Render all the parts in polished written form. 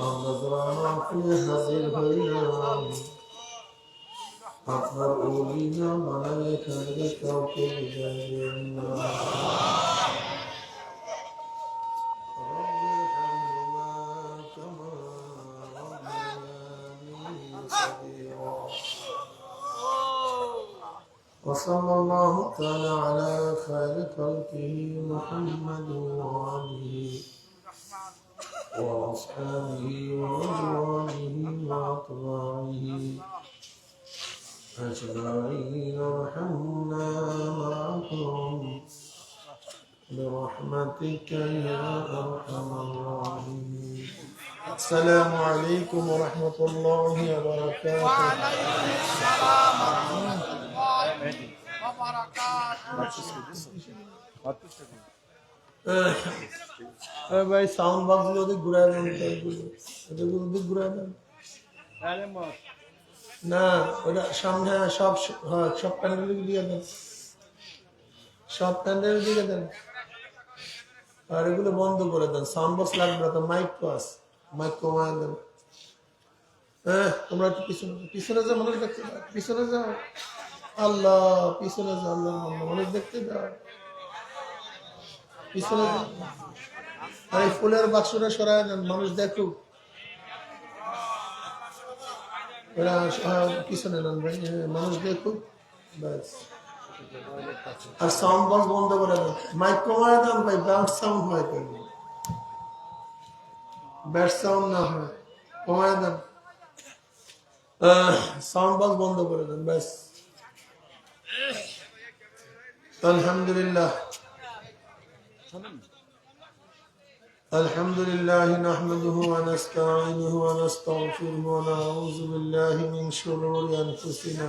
আমরা হাজির হইলাম আপনার ওলিনা বানায় খাইলে কাউকে যাইবেন না। وصلى الله تعالى على خير خلقه محمد وآله وأصحابه وأزواجه وأتباعه أجمعين وارحمنا معهم برحمتك يا أرحم الراحمين. السلام عليكم ورحمة الله وبركاته. وعليكم السلام ورحمة الله وبركاته. ভাই সাউন্ড বক্স গুলো ঘুরাই দেন, ঘুরাই দেন না, ওটা সামনে সব সব প্যান্ডেল দিয়ে দেন, সব প্যান্ডেল দিয়ে দেন, আর এগুলো বন্ধ করে দেন। সাউন্ড বক্স লাগবে না তো, মাইক তো আছে, মাইক কমায় দেন। হ্যাঁ, তোমরা একটু পিছনে পিছনে যাও, মানুষ দেখতে দাও, পিছনে যাও। আল্লাহ, পিছনে যাও, আল্লাহ মানুষ দেখতে দাও, পিছনে যাও। আর এই ফুলের বাক্সটা সরায় দেন, মানুষ দেখুক। পিছনে নেন ভাই, মানুষ দেখুক ব্যাস। আর সাউন্ড বক্স বন্ধ করে দেন, মাইক কমায় দেন ভাই, ব্যাড সাউন্ড হয় কেন, ব্যাড সাউন্ড না হয়, কমায় দেন। সাউন্ড বক্স বন্ধ করে দেন ব্যাস। আলহামদুলিল্লাহ الحمد لله نحمده ونستعينه ونستغفره ونعوذ بالله من شرور أنفسنا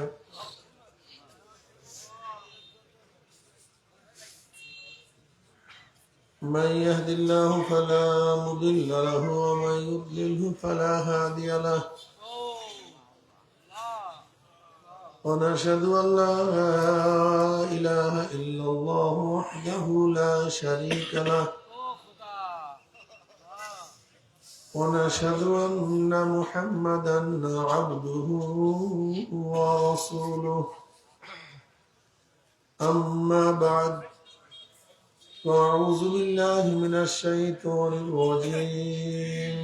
من يهد الله فلا مضل له ومن يضلله فلا هادي له ونشهد أن لا إله إلا الله وحده لا شريك له ونشهد أن محمدا عبده ورسوله أما بعد فأعوذ بالله من الشيطان الرجيم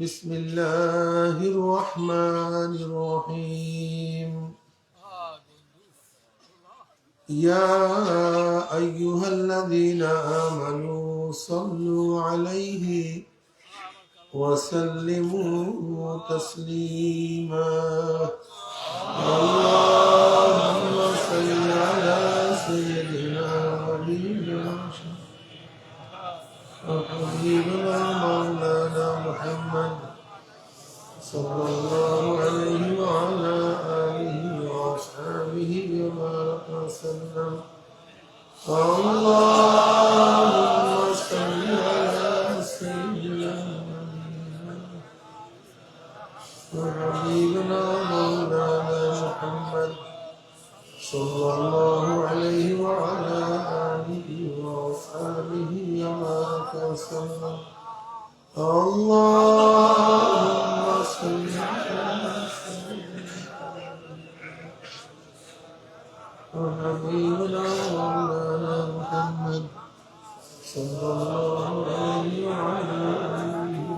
بسم الله الرحمن الرحيم يا أيها الذين آمنوا صلوا عليه وسلموا تسليما اللهم صل على سيدنا وحبيبنا مولانا محمد صلى الله عليه وعلى آله وأصحابه وبارك وسلم اللهم صل على سيدنا وحبيبنا مولانا محمد صلى الله عليه وعلى آله وأصحابه وبارك وسلم اللهم صل على وحبيبنا مولانا محمد صلى الله عليه وعلى آله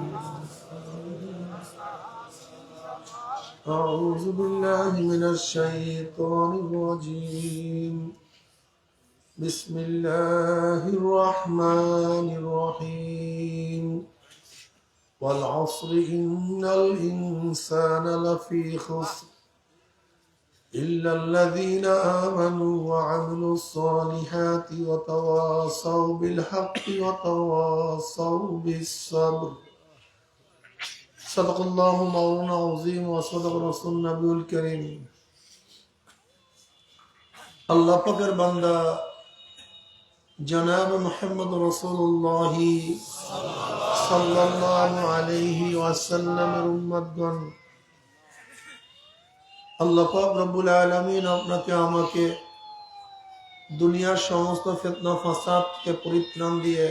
أعوذ بالله من الشيطان الرجيم بسم الله الرحمن الرحيم والعصر إن الإنسان لفي خسر إلا الذين آمنوا وعملوا الصالحات وتواصوا بالحق وتواصوا بالصبر صدق الله مولانا العظيم وصدق رسول النبي الكريم الله পাকের বান্দা জনাব মুহাম্মদ রাসূলুল্লাহ সাল্লাল্লাহু আলাইহি ওয়াসাল্লামের উম্মতগণ, আল্লাহ পাক রব্বুল আলামিন আপনাকে আমাকে দুনিয়ার সমস্ত ফিতনা ফাসাদকে পরিত্রাণ দিয়ে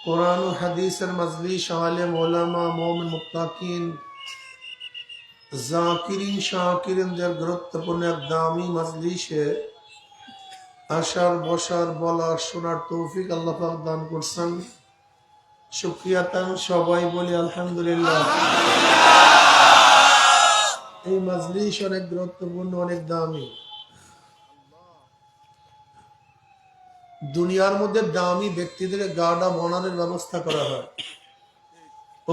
কোরআন ও হাদিসের মজলিস, আলেম ওলামা, মুমিন মুত্তাকিন, জাকিরিন শাকিরিনদের গুরুত্বপূর্ণ এক দামি মজলিসে আসার, বসার, বলার, শোনার তৌফিক আল্লাহ পাক দান করছেন। শুকরিয়াতান সবাই বলি আলহামদুলিল্লাহ। এই মজলিস অনেক গুরুত্বপূর্ণ, অনেক দামি। দুনিয়ার মধ্যে দামি ব্যক্তিদের গার্ডা বানানোর ব্যবস্থা করা হয়।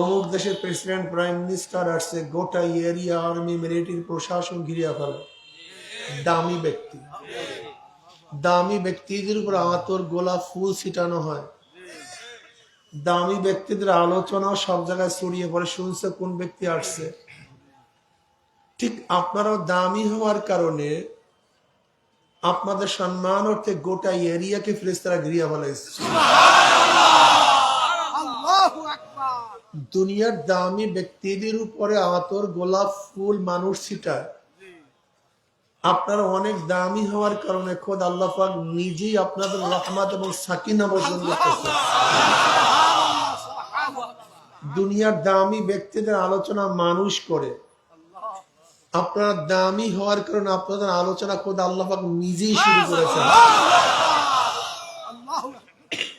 অমুক দেশের প্রেসিডেন্ট, প্রাইম মিনিস্টার আসছে, গোটা এরিয়া আর্মি মিলিটারি প্রশাসন ঘিরিয়া ফেলে। দামি ব্যক্তি, দামি ব্যক্তিদের উপর আতর, গোলাপ ফুল ছিটানো হয়। দামি ব্যক্তিদের আলোচনা সব জায়গায় ছড়িয়ে পড়ে, শুনছে কোন ব্যক্তি আসছে। ঠিক আপনারাও দামি হওয়ার কারণে আপনাদের সম্মান অর্থে গোটা এরিয়াকে ফেরেশতারা ঘিরিয়া ফেলাইছে। দুনিয়ার দামি ব্যক্তিদের উপরে আতর, গোলাপ ফুল মানুষ ছিটায়। আপনারা অনেক দামি হওয়ার কারণে খোদ আল্লাহ পাক নিজেই আপনাদের রহমত এবং সাকিনা বর্ষণ করতেছে। দুনিয়ার দামি ব্যক্তিদের আলোচনা মানুষ করে, আপনারা দামি হওয়ার কারণে আপনাদের আলোচনা খোদ আল্লাহ পাক নিজেই শুরু করেছেন।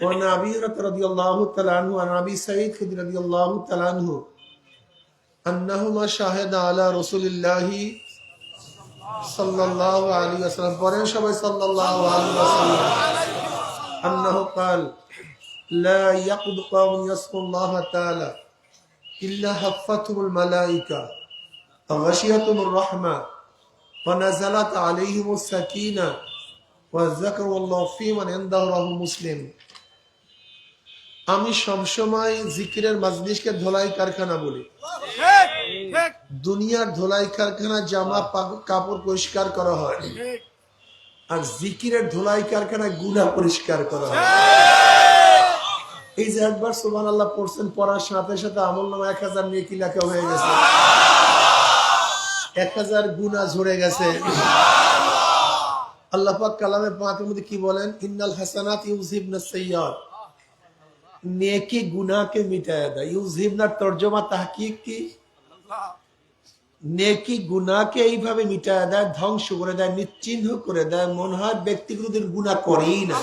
وعن أبي هريرة رضي الله تعالى عنه وعن أبي سعيد الخدري رضي الله تعالى عنه أنهما شهد على رسول الله صلى الله عليه وسلم পড়েন সবাই সাল্লাল্লাহু আলাইহি ওয়াসাল্লাম أنه قال لا يقض قوم يذكرون الله تعالى إلا حفتهم الملائكة وغشيتهم الرحمة ونزلت عليهم السكينة وذكروا الله في من عنده رواه مسلم। আমি সবসময় জিকিরের মজলিসকে ধোলাই কারখানা বলি। দুনিয়ার ধোলাই কারখানা জামা কাপড় পরিষ্কার করা হয়, আর জিকিরের ধোলাই কারখানায় গুনাহ পরিষ্কার করা হয়। এই যে একবার সুবহানাল্লাহ পড়ছেন, পড়ার সাথে সাথে আমলনামা 1000 নেকি লেখা হয়ে গেছে, 1000 গুনাহ ঝরে গেছে। আল্লাহ পাক কালামে পাকের মধ্যে কি বলেন? ইন্নাল হাসানাত ইউযহিবনাস সাইয়্যাত, নেকি গুনাহকে মিটায় দেয়। ইউযহিবনার তরজমা তাহকিক কি? নেকি গুনাহকে এইভাবে মিটায় দেয়, ধ্বংস করে দেয়, নিশ্চিহ্ন করে দেয়। মনে হয় ব্যক্তিগুলোদের গুনাহ করেই না।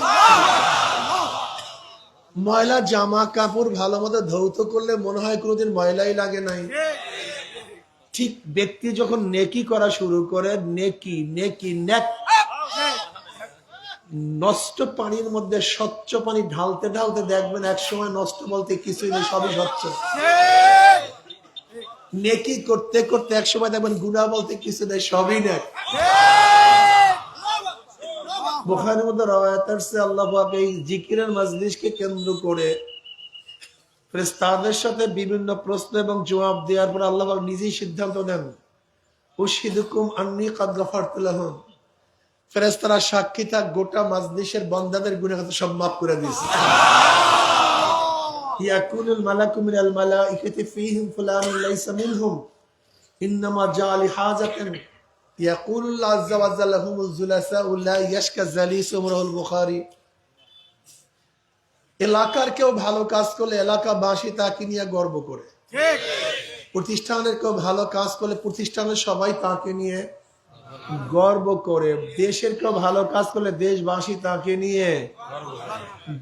ময়লা জামা কাপড় ভালো মতো ধৌত করলে মনে হয় কোনোদিন ময়লাই লাগে নাই। ঠিক ব্যক্তি যখন নেকি করা শুরু করে, নেকি নেকি নেক, নষ্ট পানির মধ্যে স্বচ্ছ পানি ঢালতে ঢালতে দেখবেন একসময় নষ্ট বলতে কিছুই নেই, সবই স্বচ্ছ। নেকি করতে করতে একসময় দেখবেন গুনাহ বলতে কিছু নেই, সবই নেক। বুখারীর মধ্যে রওয়ায়াত আছে, আল্লাহ পাক এই জিকিরের মজলিসকে কেন্দ্র করে ফেরেশতাদের সাথে বিভিন্ন প্রশ্ন এবং জবাব দেওয়ার পর আল্লাহ পাক নিজেই সিদ্ধান্ত নেন, উশহিদুকুম আন্নী কাদ গাফারতু লাহুম। ফেরেশতারা সাক্ষী থাক, গোটা মজলিসের বান্দাদের গুনাহ সব মাফ করে দিয়েছে। ইয়াকুলুল মালাকু মিনাল মালাইকাতি ফীহিম ফুলানুন লাইসা মিনহুম ইন্নামা জাআ লিহাজাতিন ইয়াকুলুল্লাহু আযজা ওয়া জাল্লা হুমুল জুলাসাউ লা ইয়াশকা জালিসুহুম রাহুল বুখারী। এলাকার কেউ ভালো কাজ করলে এলাকাবাসী তাকে নিয়ে গর্ব করে। ঠিক। প্রতিষ্ঠানের কেউ ভালো কাজ করলে প্রতিষ্ঠানের সবাই তাকে নিয়ে গর্ব করে। দেশের কেউ ভালো কাজ করলে দেশবাসী তাকে নিয়ে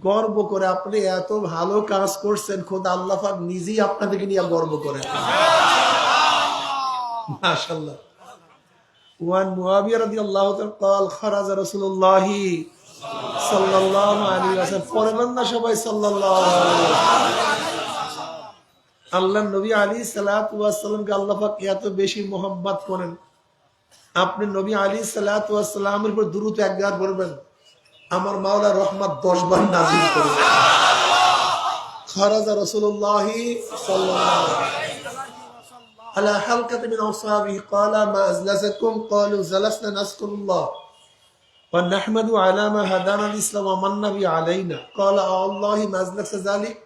গর্ব করে। আপনি এত ভালো কাজ করছেন, খোদা আল্লাহ পাক নিজেই আপনাদেরকে নিয়ে গর্ব করেন। মাশাআল্লাহ। ওয়ান মুআবিয়া রাদিয়াল্লাহু তাআলা قال خرج رسول الله সাল্লাল্লাহু আলাইহি ওয়াসাল্লাম। পড়বেন না সবাই সাল্লাল্লাহু আলাইহি ওয়াসাল্লাম। আল্লাহর নবী আলাইহিস সালাতু ওয়াস সালামকে আল্লাহ পাক এত বেশি মোহাব্বত করেন, আপনি নবী আলাইহিস সালাতু ওয়াস সালামের উপর দুরূদ একবার পড়বেন, আমার মাওলা রহমত 10 বার নাযিল করবে। খারাজা রাসূলুল্লাহ সাল্লাল্লাহু আলাইহি ওয়াসাল্লাম আলা হালকাতি মিন আসহাবিহি ক্বালা মা আজলাসাকুম ক্বালু জালাসনা নাযকুরুল্লাহ ওয়া নাহমাদু আলা মা হাদানা আল-ইসলাম ওয়া মান্না বি আলাইনা ক্বালা আল্লাহি মা আজলাসা যালিক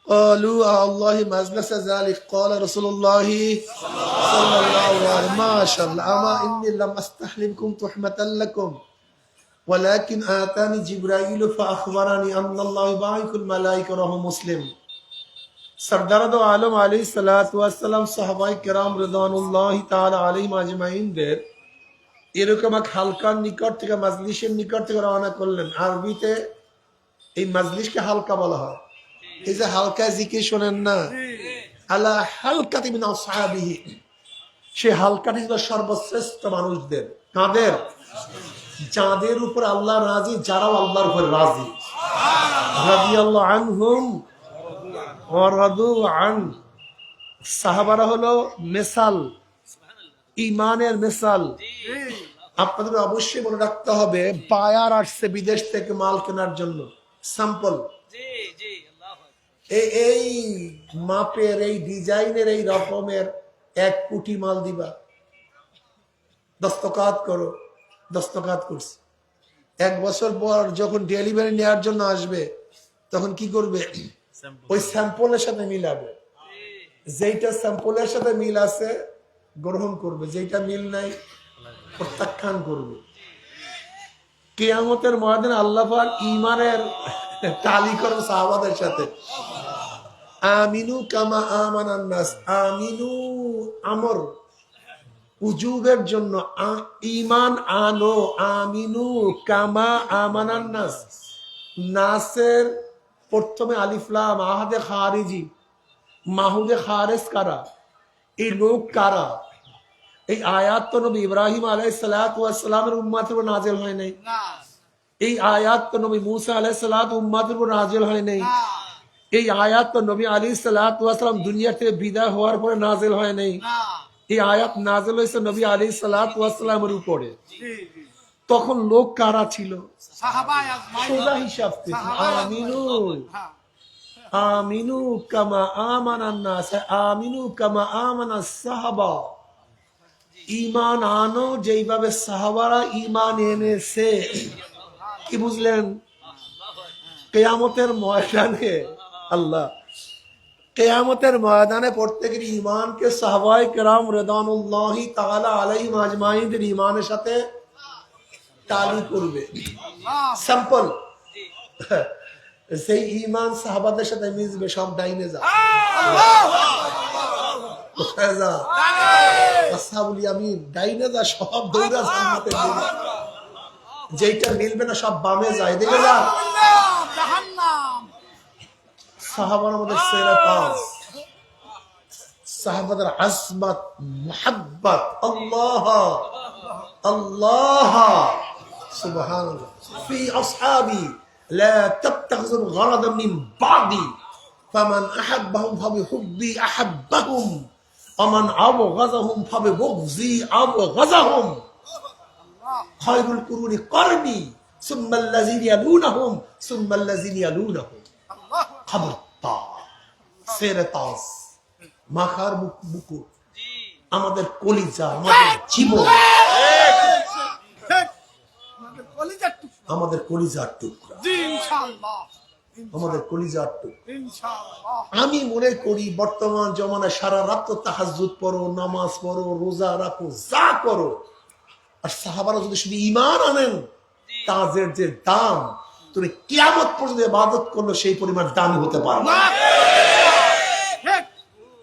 قالوا الله ما أجلس ذلك قال رسول الله صلى الله عليه وسلم ما شاء الله أما إني لم أستحلمكم تحمة لكم ওয়ালাকিন আতানি জিবরাইল ফাআখবারানি আন্নাল্লাহু বা'িকুল মালায়েকা রাহু মুসলিম। সরদার দো আলম আলাইহিস সালাতু ওয়াস সালাম সাহাবায়ে কেরাম রিদওয়ানুল্লাহি তাআলা আলাইহিম আজমাইনদের এরকম এক হালকার নিকট থেকে, মাজলিসের নিকট থেকে রওনা করলেন। আরবিতে এই মাজলিসকে হালকা বলা হয়। এই যে হালকা জিকির শোনেন না, আলা হালকাতি মিন আসহাবিহি, সেই হালকাটি ছিল সর্বশ্রেষ্ঠ মানুষদের। কাদের? যাদের উপর আল্লাহ রাজি, যারাও আল্লাহর উপর রাজি। রাদিয়াল্লাহু আনহুম ওয়া রাদু আন। সাহাবারা হলো মেসাল, ইমানের মেসাল। আপনাদের অবশ্যই মনে রাখতে হবে, বায়ার আসছে বিদেশ থেকে মাল কেনার জন্য, স্যাম্পল। এই মাপের, এই ডিজাইনের, এই রকমের 1 কোটি মাল দিবা, দস্তকাত করো। দস্তকাত করছে। 1 বছর পর যখন ডেলিভারি নেওয়ার জন্য আসবে, তখন কি করবে? ওই স্যাম্পলের সাথে মিলাবে। যেইটা স্যাম্পলের সাথে মিল আছে গ্রহণ করবে, যেইটা মিল নাই প্রত্যাখ্যান করবে। কিয়ামতের ময়দানে আল্লাহ পাক ঈমানের তালি করবে সাহাবাদের সাথে। আমিনু কামা আমানান নাস। আমিনু আমর উজুবের জন্য, ঈমান আনো। আমিনু কামা আমানান নাস। নাসের প্রথমে আলিফ লাম, আহাদে খারিজি, মাহুদে খারেজ কারা? এই লোক কারা? এই আয়াত তো নবী ইব্রাহিম আলাইহিস সালাতু ওয়াস সালামের উম্মতের উপর নাযিল হয় নাই। এই আয়াত তো নবী মুসা আলাইহিস সালাতু উম্মতের উপর নাযিল হয় নাই। এই আয়াত তো নবী আলাইহিস সালাতু ওয়াস সালাম দুনিয়া থেকে বিদায় হওয়ার পরে নাযিল হয় নাই। এই আয়াত নাযিল হয়েছে নবী আলাইহিস সালাতু ওয়াস সালামের উপরে। তখন লোক কারা ছিল? সাহাবায়ে আজমাইন। সোজা হিসাব থেকে আমিনু আমিনু কামা আমানান নাস, আমিনু কামা আমানাস সাহাবা। ঈমান আনো যেইভাবে সাহাবারা ঈমান এনেছে। কি বুঝলেন? কিয়ামতের ময়দানে আল্লাহ, কিয়ামতের ময়দানে প্রত্যেকের ঈমানকে সাহাবায়ে কেরাম রিদওয়ানুল্লাহি তাআলা আলাইহিম আজমাইনদের ঈমানের সাথে তালি করবে। স্যাম্পল। সেই ঈমান সাহাবাদের সাথে মিশবে, সব ডাইনে যা। কোথায় যা? আসহাবুল ইয়ামিন, ডাইনে যা, সব দৌড়া জান্নাতের দিকে। যেইটা মিলবে না সব বামে যায়, দেখে যা। জাহান্নাম। সাহাবার আমাদের সেরা কাজ, সাহাবাদের আজমত, মুহাব্বত, আল্লাহ আল্লাহ সুবহানাল্লাহ। ফি আসহাবি লা তাত্তাখিযু গরাদাম মিন বাদি ফামান আহাব্বাহুম ফাবিহুব্বি আহাব্বাহুম ওমান আবগাযাহুম ফাবিবুগযি আবগাযাহুম। খায়রুল কুরুনি করনি সুম্মাল লাযিনা ইয়ালুনাহুম সুম্মাল লাযিনা ইয়ালুনাহুম। খবরদার, সেরে তাজ, মাখার মুকুট, আমাদের কলিজা, আমাদের জীবন, আমাদের কলিজার টুকরা, আমাদের কলিজার টুকরা। আমি মনে করি বর্তমান জমানায় সারা রাত তো তাহাজ্জুদ পড়ো, নামাজ পড়ো, রোজা রাখো, যা করো, আর সাহাবারা যদি শুধু ঈমান আনেন, তাজের যে দাম, তুমি কিয়ামত পর্যন্ত ইবাদত করলে সেই পরিমাণ দামি হতে পারবে না।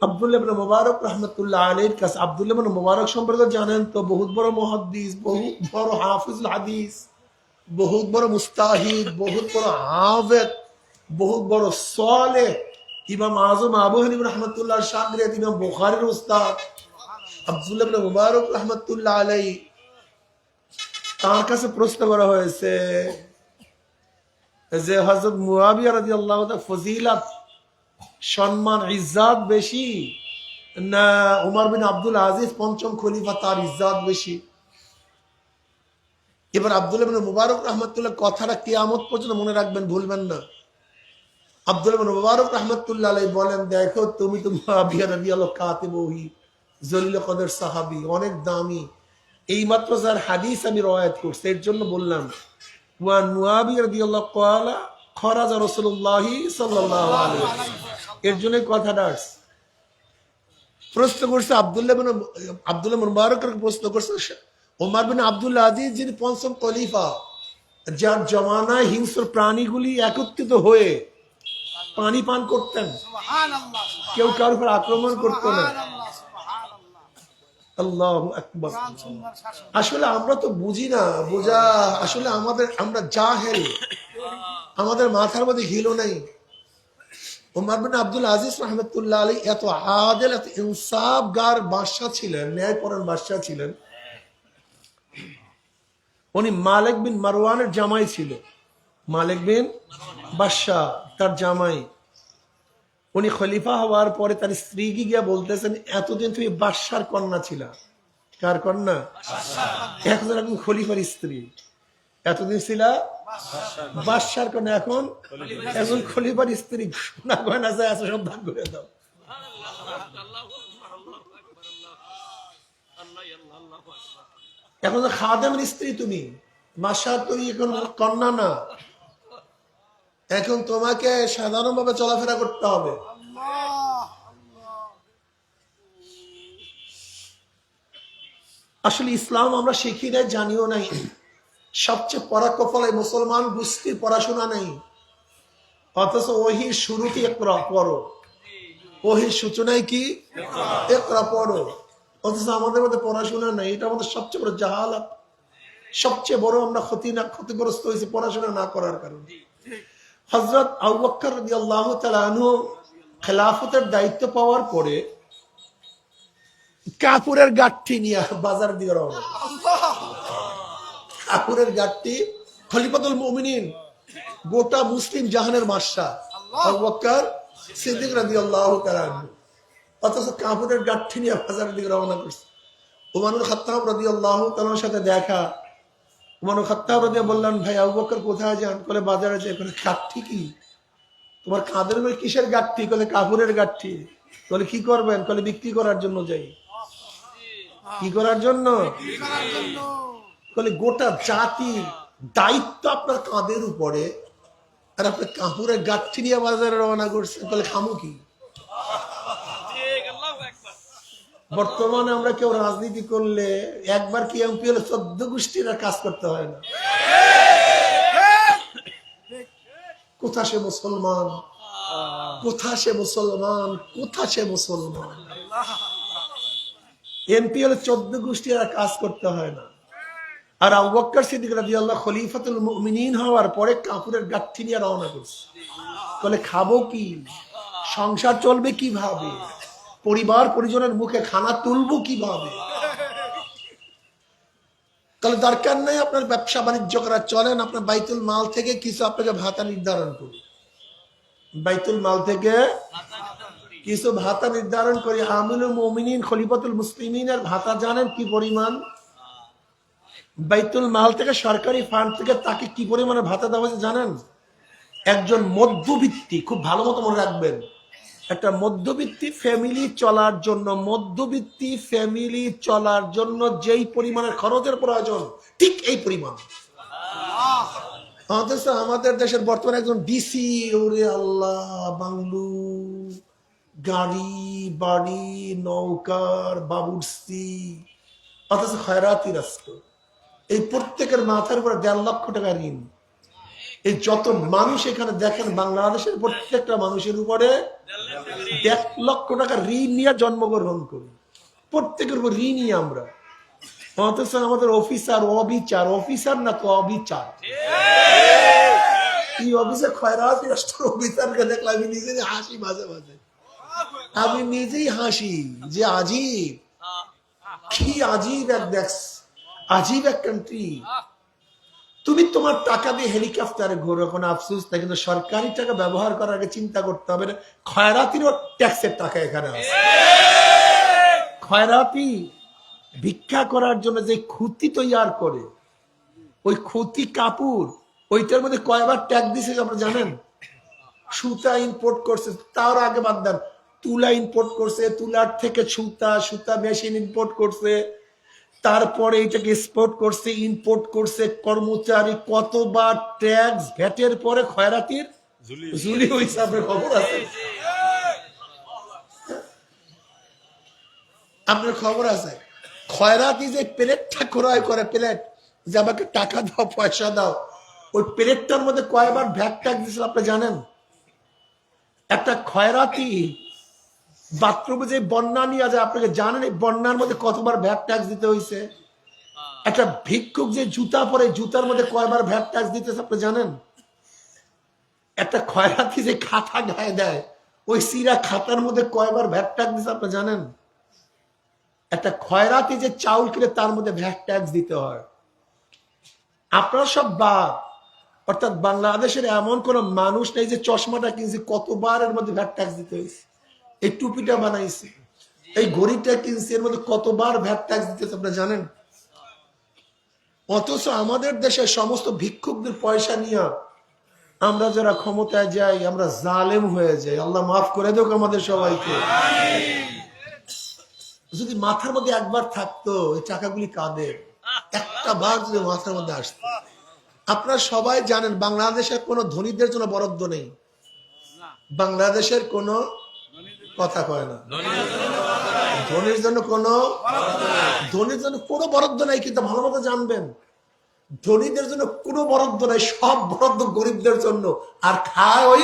আব্দুল্লাহ ইবনে মুবারক রাহমাতুল্লাহ আলাইহির কাছে, আব্দুল্লাহ ইবনে মুবারক সম্পর্কে জানেন তো, বহুত বড় মুহাদ্দিস, বহুত বড় হাফিজুল হাদিস, বহুত বড় মুস্তাহিদ, বহুত বড় হাফেজ, বহুত বড় সালেহ, ইমাম আযম আবু হানিফা রাহমাতুল্লাহ শাগিরদ, ইমাম বুখারীর উস্তাদ আব্দুল্লাহ ইবনে মুবারক রাহমাতুল্লাহ আলাইহি। তার কাছে প্রশ্ন করা হয়েছে যে হযরত মুআবিয়া রাদিয়াল্লাহু তাআলা ফজিলত, সম্মান, ইজ্জত বেশি না উমর বিন আব্দুল আজিজ পঞ্চম খলিফা, তার ইজ্জত বেশি? এবার আব্দুল্লাহ ইবনে মুবারক রাহমাতুল্লাহ কথাটা কিয়ামত পর্যন্ত মনে রাখবেন, ভুলবেন না। আব্দুল্লাহ ইবনে মুবারক রাহমাতুল্লাহ আলাইহি বলেন, দেখো তুমি তো মুআবিয়া রাদিয়াল্লাহু কাতিব ওহী, জলিল কদর সাহাবী, অনেক দামি। এইমাত্র যার হাদিস আমি রওয়ায়াত করছি, এর জন্য বললাম ওয়ান মুআবিয়া রাদিয়াল্লাহু ক্বালা খরাজা রাসূলুল্লাহ সাল্লাল্লাহু আলাইহি ওয়াসাল্লাম, এর জন্য কথাটা আসছে। প্রশ্ন করছে আব্দুল্লাহ ইবনে মুবারকের প্রশ্ন করছে ওমর বিন আব্দুল আজিজ, যিনি পঞ্চম খলিফা, যার জমানায় হিংস্র প্রাণীগুলি একত্রিত হয়ে পানি পান করতেন, সুবহানাল্লাহ, কেউ কারোর উপর আক্রমণ করতো না। সুবহানাল্লাহ, সুবহানাল্লাহ। আল্লাহু আকবার। কোরআন সুন্দর শাসন। আসলে আমরা তো বুঝি না, বোঝা আসলে আমরা জাহেল, আমাদের মাথার মধ্যে হিলো নেই। ওমর বিন আব্দুল আজিজ রহমতুল্লাহ আলী এত আদেল, এত ইনসাফগার বাদশা ছিলেন, ন্যায়পরায়ণ বাদশা ছিলেন। উনি মালিক বিন মারওয়ানের জামাই ছিল। মালিক বিন বাদশা তার জামাই। উনি খলিফা হওয়ার পরে তার স্ত্রীকে গিয়া বলতেছেন, এতদিন তুমি বাদশার কন্যা ছিলা। কার কন্যা? এখন এখন খলিফার স্ত্রী। এতদিন ছিলা বাদশার কন্যা, এখন খলিফার স্ত্রী। সোনা গয়না যা আছে সব দান করে দাও। এখন তো খাদেমের স্ত্রী তুমি, বাদশার তুমি এখন কন্যা না। এখন তোমাকে সাধারণভাবে চলাফেরা করতে হবে। আল্লাহ, আসলে ইসলাম আমরা শিখি নাই, জানিও নাই। সবচেয়ে পড়া কপালে মুসলমান গোষ্ঠীর পড়াশোনা নেই, অথচ ওহির শুরুতে ইকরা পড়ো, ওহির সূচনায় কি ইকরা পড়ো, অথচ আমাদের মধ্যে পড়াশোনা নেই। এটা আমাদের সবচেয়ে বড় জাহালাত, সবচেয়ে বড় আমরা ক্ষতিগ্রস্ত হয়েছি পড়াশোনা না করার কারণে। হযরত আবু বকর রাদিয়াল্লাহু তাআলা আনহু খেলাফতের দায়িত্ব পাওয়ার পরে কাপড়ের গাঠি নিয়ে বাজার দিয়ে রওনা। কাপড়ের গাঠি, খলিফাতুল মুমিনিন, গোটা মুসলিম জাহানের বাদশা আবু বকর সিদ্দিক রাদিয়াল্লাহু তাআলা আনহু, অথচ কাপড়ের গাঠি নিয়ে বাজার দিকে রওনা করছে। উমর খাত্তাব রাদিয়াল্লাহু তাআলার সাথে দেখা। উমর খাত্তাব রাদিয়াল্লাহু বললেন, ভাই আবু বকর কোথায় যান? বলে বাজারে যাই। বলে গাঠি কি তোমার কাঁধের মধ্যে? কিসের গাঠি? বলে কাপড়ের গাঠি। বলে কি করবেন? বলে বিক্রি করার জন্য যাই। কি করার জন্য? করার জন্য। বলে গোটা জাতির দায়িত্ব আপনার কাঁধের উপরে, আর আপনি কাপড়ের গাঠি নিয়ে বাজারে রওনা করছেন। বলে খামু কি? বর্তমানে আমরা কেউ রাজনীতি করলে একবার কি এমপি হলে 14 গোষ্ঠীর আর কাজ করতে হয় না। কোথা সে মুসলমান, কোথা সে মুসলমান, কোথা সে মুসলমান। এমপি হলে 14 গোষ্ঠী আর কাজ করতে হয় না। আর আবু বকর সিদ্দিক রাদিয়াল্লাহু খলিফাতুল মুমিনিন হওয়ার পরে কাপড়ের গাঠি নিয়ে রওনা করছে। বলে খাবো কি, সংসার চলবে কিভাবে, পরিবার পরিজনের মুখে খানা তুলবো কিভাবে। তাহলে দরকার নেই আপনার ব্যবসা বাণিজ্য করা, চলেন আপনার বাইতুল মাল থেকে কিছু আপনাকে ভাতা নির্ধারণ করি। বাইতুল মাল থেকে কিছু ভাতা নির্ধারণ করি। আমিরুল মুমিনিন খলিফাতুল মুসলিমিনের ভাতা জানেন কি পরিমাণ? বাইতুল মাল থেকে, সরকারি ফান্ড থেকে তাকে কি পরিমাণে ভাতা দেওয়া হয়েছে জানেন? একজন মধ্যবিত্তি, খুব ভালো মতো মনে রাখবেন, একটা মধ্যবিত্তি ফ্যামিলি চলার জন্য যেই পরিমাণের খরচের প্রয়োজন, ঠিক এই পরিমাণ। অথচ আমাদের দেশের বর্তমানে একজন ডিসি, ওরে আল্লাহ, বাংলু, গাড়ি বাড়ি, নৌকার বাবুর্চি, অথচ খয়রাতি রাষ্ট্র। এই প্রত্যেকের মাথার উপরে 1.5 লক্ষ টাকা ঋণ। এই যত মানুষ এখানে দেখেন, বাংলাদেশের প্রত্যেকটা মানুষের উপরে 1.5 লক্ষ টাকা ঋণ নিয়ে জন্মগ্রহণ করি। প্রত্যেকের উপর ঋণই আমরা। অথচ আমাদের অফিসার অবিচার, অফিসার না তো অবিচার। এই অফিসে খয়রাতি রাষ্ট্রের অফিসারকে দেখলে আমি নিজেই হাসি, মাঝে মাঝে আমি নিজেই হাসি যে আজীব, কি আজীব এক দেশ, আজীব এক কান্ট্রি। তুমি তোমার টাকা দিয়ে হেলিকপ্টারে ঘুরো, কোনো আফসোস নাই, কিন্তু সরকারি টাকা ব্যবহার করার আগে চিন্তা করতে হবে খয়রাতিরও ট্যাক্সের টাকা এখানে আছে। খয়রাতি ভিক্ষা করার জন্য যে খুঁতি তৈয়ার করে, ওই খুঁতি কাপড়, ওইটার মধ্যে কয়বার ট্যাক্স দিছে আপনারা জানেন? সুতা ইম্পোর্ট করছে, তার আগে বাদ দেন, তুলা ইম্পোর্ট করছে, তুলার থেকে সুতা, সুতা মেশিন ইম্পোর্ট করছে, তারপরে এটাকে এক্সপোর্ট করছে, ইম্পোর্ট করছে, কর্মচারী, কতবার ট্যাক্স, ভ্যাটের পরে খয়রাতির ঝুলি হইছে। আপনার খবর আছে? আপনার খবর আছে? খয়রাতি যে প্লেটটা ক্রয় করে, প্লেট যে আমাকে টাকা দাও, পয়সা দাও, ওই প্লেটটার মধ্যে কয়বার ভ্যাট ট্যাক্স দিয়েছিল আপনি জানেন? একটা খয়রাতি বাথরুমে যে বন্যা নিয়ে যায়, আপনাকে জানেন এই বন্যার মধ্যে কতবার ভ্যাট ট্যাক্স দিতে হয়েছে? একটা ভিক্ষুক যে জুতা পরে জুতার মধ্যে কয়বার ভ্যাট ট্যাক্স দিতেছে আপনি জানেন? একটা খয়রাতি যে খাতা গায়ে দেয়, ওই সিরা খাতার মধ্যে কয়বার ভ্যাট ট্যাক্স দিতে আপনি জানেন? একটা খয়রাতি যে চাউল কিনে তার মধ্যে ভ্যাট ট্যাক্স দিতে হয়। আপনারা সব বাদ, অর্থাৎ বাংলাদেশের এমন কোন মানুষ নেই যে চশমাটা কিনছে কতবার এর মধ্যে ভ্যাট ট্যাক্স দিতে হয়েছে। এই টুপিটা বানাইছে, এই ঘড়িটা কিনছে, এর মধ্যে কতবার ভ্যাট ট্যাক্স দিতেছে আপনারা জানেন? অথচ আমাদের দেশে সমস্ত ভিক্ষুকদের পয়সা নিয়ে আমরা যারা ক্ষমতায় যাই আমরা জালেম হয়ে যাই। আল্লাহ মাফ করে দেখ আমাদের সবাইকে। যদি মাথার মধ্যে একবার থাকতো এই টাকাগুলি কাদের, একটা বার যদি মাথার মধ্যে আসতো। আপনারা সবাই জানেন বাংলাদেশের কোনো ধনীদের জন্য বরাদ্দ নেই। বাংলাদেশের কোনো কথা কয় না, ধনীর জন্য কোনো বরাদ্দ নাই। কিন্তু ভালো মতো জানবেন ধনীদের জন্য কোনো বরাদ্দ নাই, সব বরাদ্দ গরিবদের জন্য। আর খায় ওই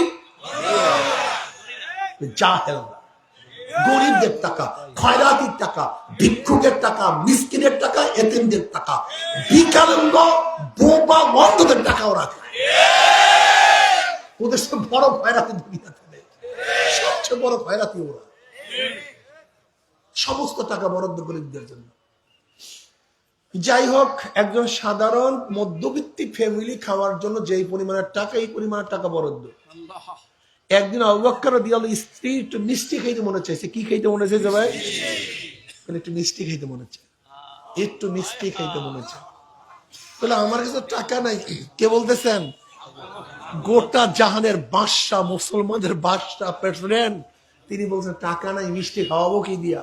জাহেলরা। গরিবদের টাকা, খয়রাতির টাকা, ভিক্ষুকের টাকা, মিসকিনের টাকা, এতিমদের টাকা, ভিখারঙ্গ বোবা বন্ধদের টাকা ওরা খায়। ওদের সব বড় খয়রাতি দুনিয়াতে নেই, সবচেয়ে বড় খয়রাতি ওরা। সমস্ত টাকা বরাদ্দ গরিবদের জন্য। যাই হোক, একজন সাধারণ মধ্যবিত্ত ফ্যামিলি খাওয়ার জন্য যেই পরিমাণের টাকা, এই পরিমাণের টাকা বরাদ্দ। একদিন আবু বকর রাদিয়াল্লাহু আনহু স্ত্রী একটু মিষ্টি খাইতে মনে চাইছে। কি খাইতে মনে চাইছে ভাই? একটু মিষ্টি খাইতে মনে চায়, একটু মিষ্টি খাইতে মনে চায়। বলে আমার কাছে টাকা নাই। কে বলতেছেন? গোটা জাহানের বাদশাহ, মুসলমানদের বাদশাহ, প্রেসিডেন্ট, তিনি বলছেন টাকা নাই, মিষ্টি খাওয়াবো কি দিয়া?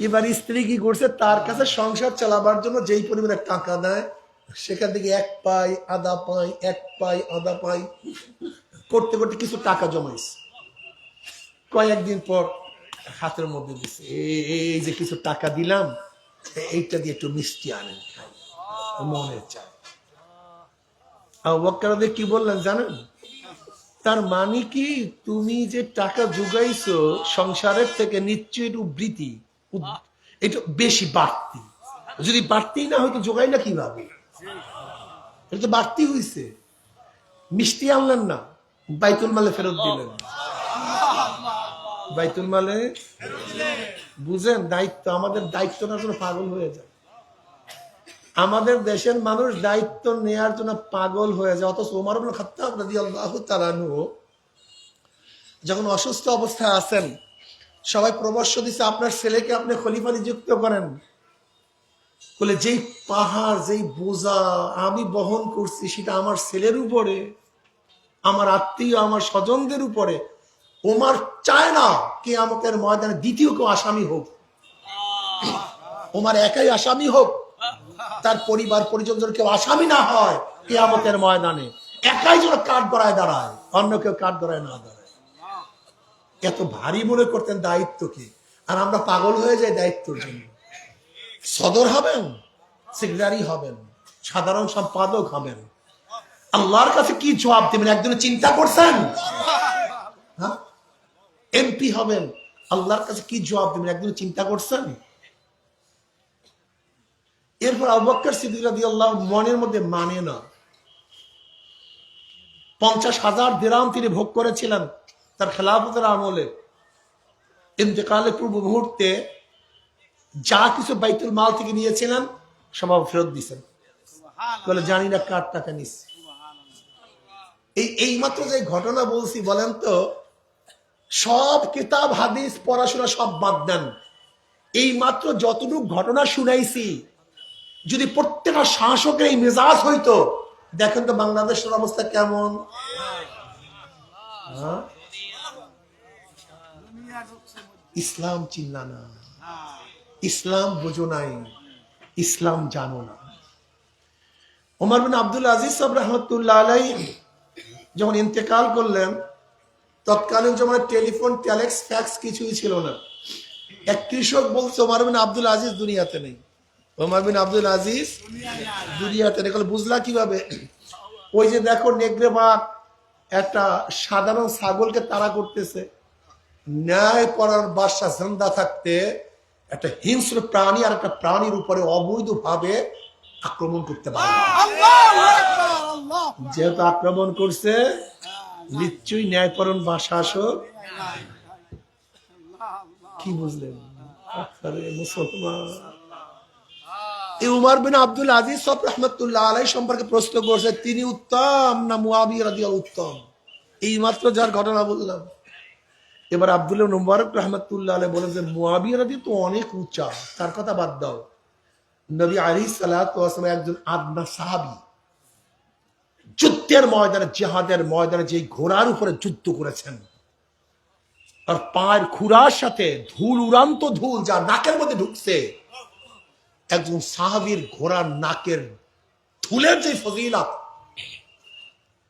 এবার স্ত্রী কি করছে, তার কাছে সংসার চালাবার জন্য যেই পরিমাণে টাকা দেয় সেখান থেকে এক পাই আধা পাই, এক পাই আধা পাই করতে করতে কিছু টাকা জমাইছে। কয়েকদিন পর হাতের মধ্যে দিছে, এই যে কিছু টাকা দিলাম, এইটা দিয়ে একটু মিষ্টি আনেন, মনে চায়। আবু বকর কি বললেন জানেন? তার মানে কি, তুমি যে টাকা জোগাইছো সংসারের থেকে নিশ্চয়ই একটু বৃদ্ধি, এটা বেশি বাড়তি। যদি বাড়তি না হয়তো জোগাই না কিভাবে? এটা তো বাড়তি হইছে। মিষ্টি আনলেন না, বাইতুল মালে ফেরত দিলেন। বাইতুল মালে, বুঝেন দায়িত্ব। আমাদের দায়িত্ব নেওয়ার জন্য পাগল হয়ে যায়। আমাদের দেশের মানুষ দায়িত্ব নেয়ার জন্য পাগল হয়ে যায়। অথচ ওমর ইবনে খাত্তাব রাদিয়াল্লাহু তাআলা আনহু যখন অসুস্থ অবস্থায় আছেন, সবাই পরামর্শ দিচ্ছে আপনার ছেলেকে আপনি খলিফা নিযুক্ত করেন। বলে যেই পাহাড়, যেই বোঝা আমি বহন করছি সেটা আমার ছেলের উপরে, আমার আত্মীয়, আমার স্বজনদের উপরে। ওমর চায় না কিয়ামতের ময়দানে দ্বিতীয় কেউ আসামি হোক। ওমর একাই আসামি হোক, তার পরিবার পরিজন যেন কেউ আসামি না হয় কিয়ামতের ময়দানে। একাই যেন কাঠ গড়ায় দাঁড়ায়, অন্য কেউ কাঠ গড়ায় না দাঁড়ায়। এত ভারী মনে করতেন দায়িত্বকে, আর আমরা পাগল হয়ে যাই দায়িত্বের জন্য। সদর হবেন, সেক্রেটারি হবেন, সাধারণ সম্পাদক হবেন, আল্লাহর কাছে কি জবাব দেবেন একজনে চিন্তা করছেন? হ্যাঁ, এমপি হবেন, আল্লাহর কাছে কি জবাব দেবেন একজনে চিন্তা করছেন? এরপর আবু বকর সিদ্দিক রাদিয়াল্লাহু মনের মধ্যে মানে না। 50,000 দিরহাম তিনি ভোগ করেছিলেন তার খেলাফতের আমলে। ইন্তেকালের পূর্ব মুহূর্তে যা কিছু বাইতুল মাল থেকে নিয়েছিলেন সব ফেরত দিয়েছেন। বলে জানি না কার টাকা নিচ্ছে। এই মাত্র যে ঘটনা বলছি, বলেন তো, সব কিতাব হাদিস পড়াশোনা সব বাদ দেন, এই মাত্র যতটুকু ঘটনা শুনাইছি যদি প্রত্যেকটা শাসকের এই মেজাজ হইতো, দেখেন তো বাংলাদেশের অবস্থা কেমন। ইসলাম চিন্না না, ইসলাম বোঝো নাই, ইসলাম জানো না। ওমর বিন আব্দুল আজিজ সাহেব রাহমাতুল্লাহ আলাইহি যখন ইন্তেকাল করলেন, তৎকালীন সময় টেলিফোন, টেলেক্স, ফ্যাক্স কিছুই ছিল না। এক কৃষক বলছে ওমর বিন আব্দুল আজিজ দুনিয়াতে নেই। ওমর বিন আব্দুল আজিজ দুনিয়াতে দেখলে বুঝলা কিভাবে? ওই যে দেখো নেগড়ে বাঘ একটা সাধারণ ছাগলকে তাড়া করতেছে, ন্যায় পরার বাদশা জিন্দা থাকতে একটা হিংস্র প্রাণী আর একটা প্রাণীর উপরে অবৈধভাবে আক্রমণ করতে পারে না। আল্লাহু আকবার, আল্লাহ যেহেতু আক্রমণ করছে, নিশ্চয়ই ন্যায়পরায়ণ বা শাসক। কি বুঝলেন? আরে মুসলমান, এই উমর বিন আব্দুল আজিজ সব রহমতুল্লাহ আলাইহি সম্পর্কে প্রশ্ন করছে, তিনি উত্তম না মুয়াবিয়া রাদিয়াল্লাহু উত্তম? এই মাত্র যার ঘটনা বললাম। এবার আব্দুল্লাহ মুবারক রহমতুল্লাহ আলাইহি বলেন যে মুয়াবিয়া রাদিয়াল্লাহু তো অনেক উঁচা, তার কথা বাদ দাও। নবী আলাইহিস সালাতু ওয়াস সালাম একজন আদনা সাহাবী, যুদ্ধের ময়দানে, জিহাদের ময়দানে যে ঘোড়ার উপরে যুদ্ধ করেছেন, আর পায়ের খুরার সাথে ধুল, উড়ান্ত ধুল যা নাকের মধ্যে ঢুকছে, একজন সাহাবীর ঘোড়ার নাকের ধুলের যে ফজিলত,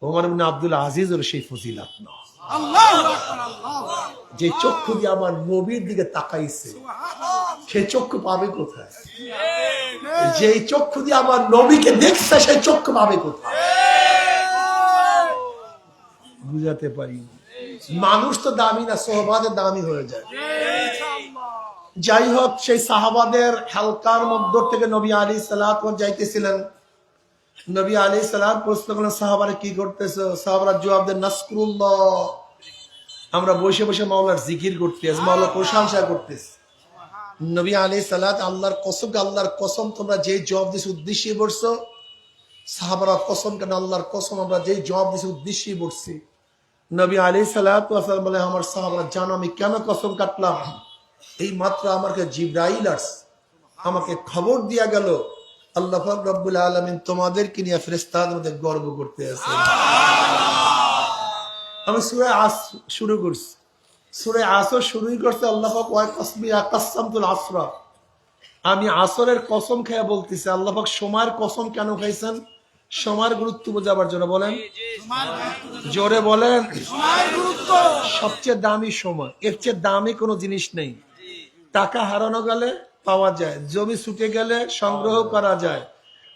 ওমর ইবনে আব্দুল আজিজের সেই ফজিলত না। আল্লাহু আকবার, আল্লাহ যে চক্ষু দিয়ে আমার নবীর দিকে তাকাইছে, সেই চক্ষু পাবে কোথায়? যে চক্ষু দিয়ে আমার নবীকে দেখছে, সেই চক্ষু পাবে কোথায়? বুঝাতে পারি? মানুষ তো দামি না, সোহবাদের দামি হয়ে যায়। যাই হোক, সেই সাহাবাদের হালকার মধ্য থেকে নবী আলাইহিস সালাত যাইতেছিলেন। নবী আলাইহিস সালাত প্রশ্ন করলেন, সাহাবারা কি করতেছো? সাহাবারা জবাব দেন, নাসকুরুল্লাহ, আমরা বসে বসে মাওলার জিকির করতেছি, মাওলার প্রশংসা করতেছি। নবী আলাইহিস সালাত আল্লাহর কসম, আল্লাহর কসম, তোমরা যে জবাব দিছ উদ্দেশ্যে বলছো। সাহাবারা কসম কেন? আল্লাহর কসম, আমরা যে জবাব দিছি উদ্দেশ্যে বলছি। নবী আলাইহিস সালাত ওয়াসাল্লাম বলে, আমার সাহাবারা জানো আমি কেন কসম কাটলাম? এই মাত্র আমাকে জিবরাইল আমাকে খবর দিয়া গেল, আল্লাহ পাক রব্বুল আলামিন তোমাদেরকে নিয়ে ফেরেশতাদের মধ্যে গর্ব করতে আছে। আমি সূরা আস শুরু করছি, সূরা আসর শুরুই করছে আল্লাহ পাক ওয়া কসমি আকাসামতুল আসরা, আমি আসরের কসম খেয়ে বলতেছি। আল্লাহ পাক সময়ের কসম কেন খাইছেন? সময়ের গুরুত্ব বোঝাবার জন্য। বলেন জোরে, বলেন। সবচেয়ে দামি সময়, এর চেয়ে দামি কোনো জিনিস নেই। টাকা হারানো গেলে পাওয়া যায়, জমি ছুটে গেলে সংগ্রহ করা যায়,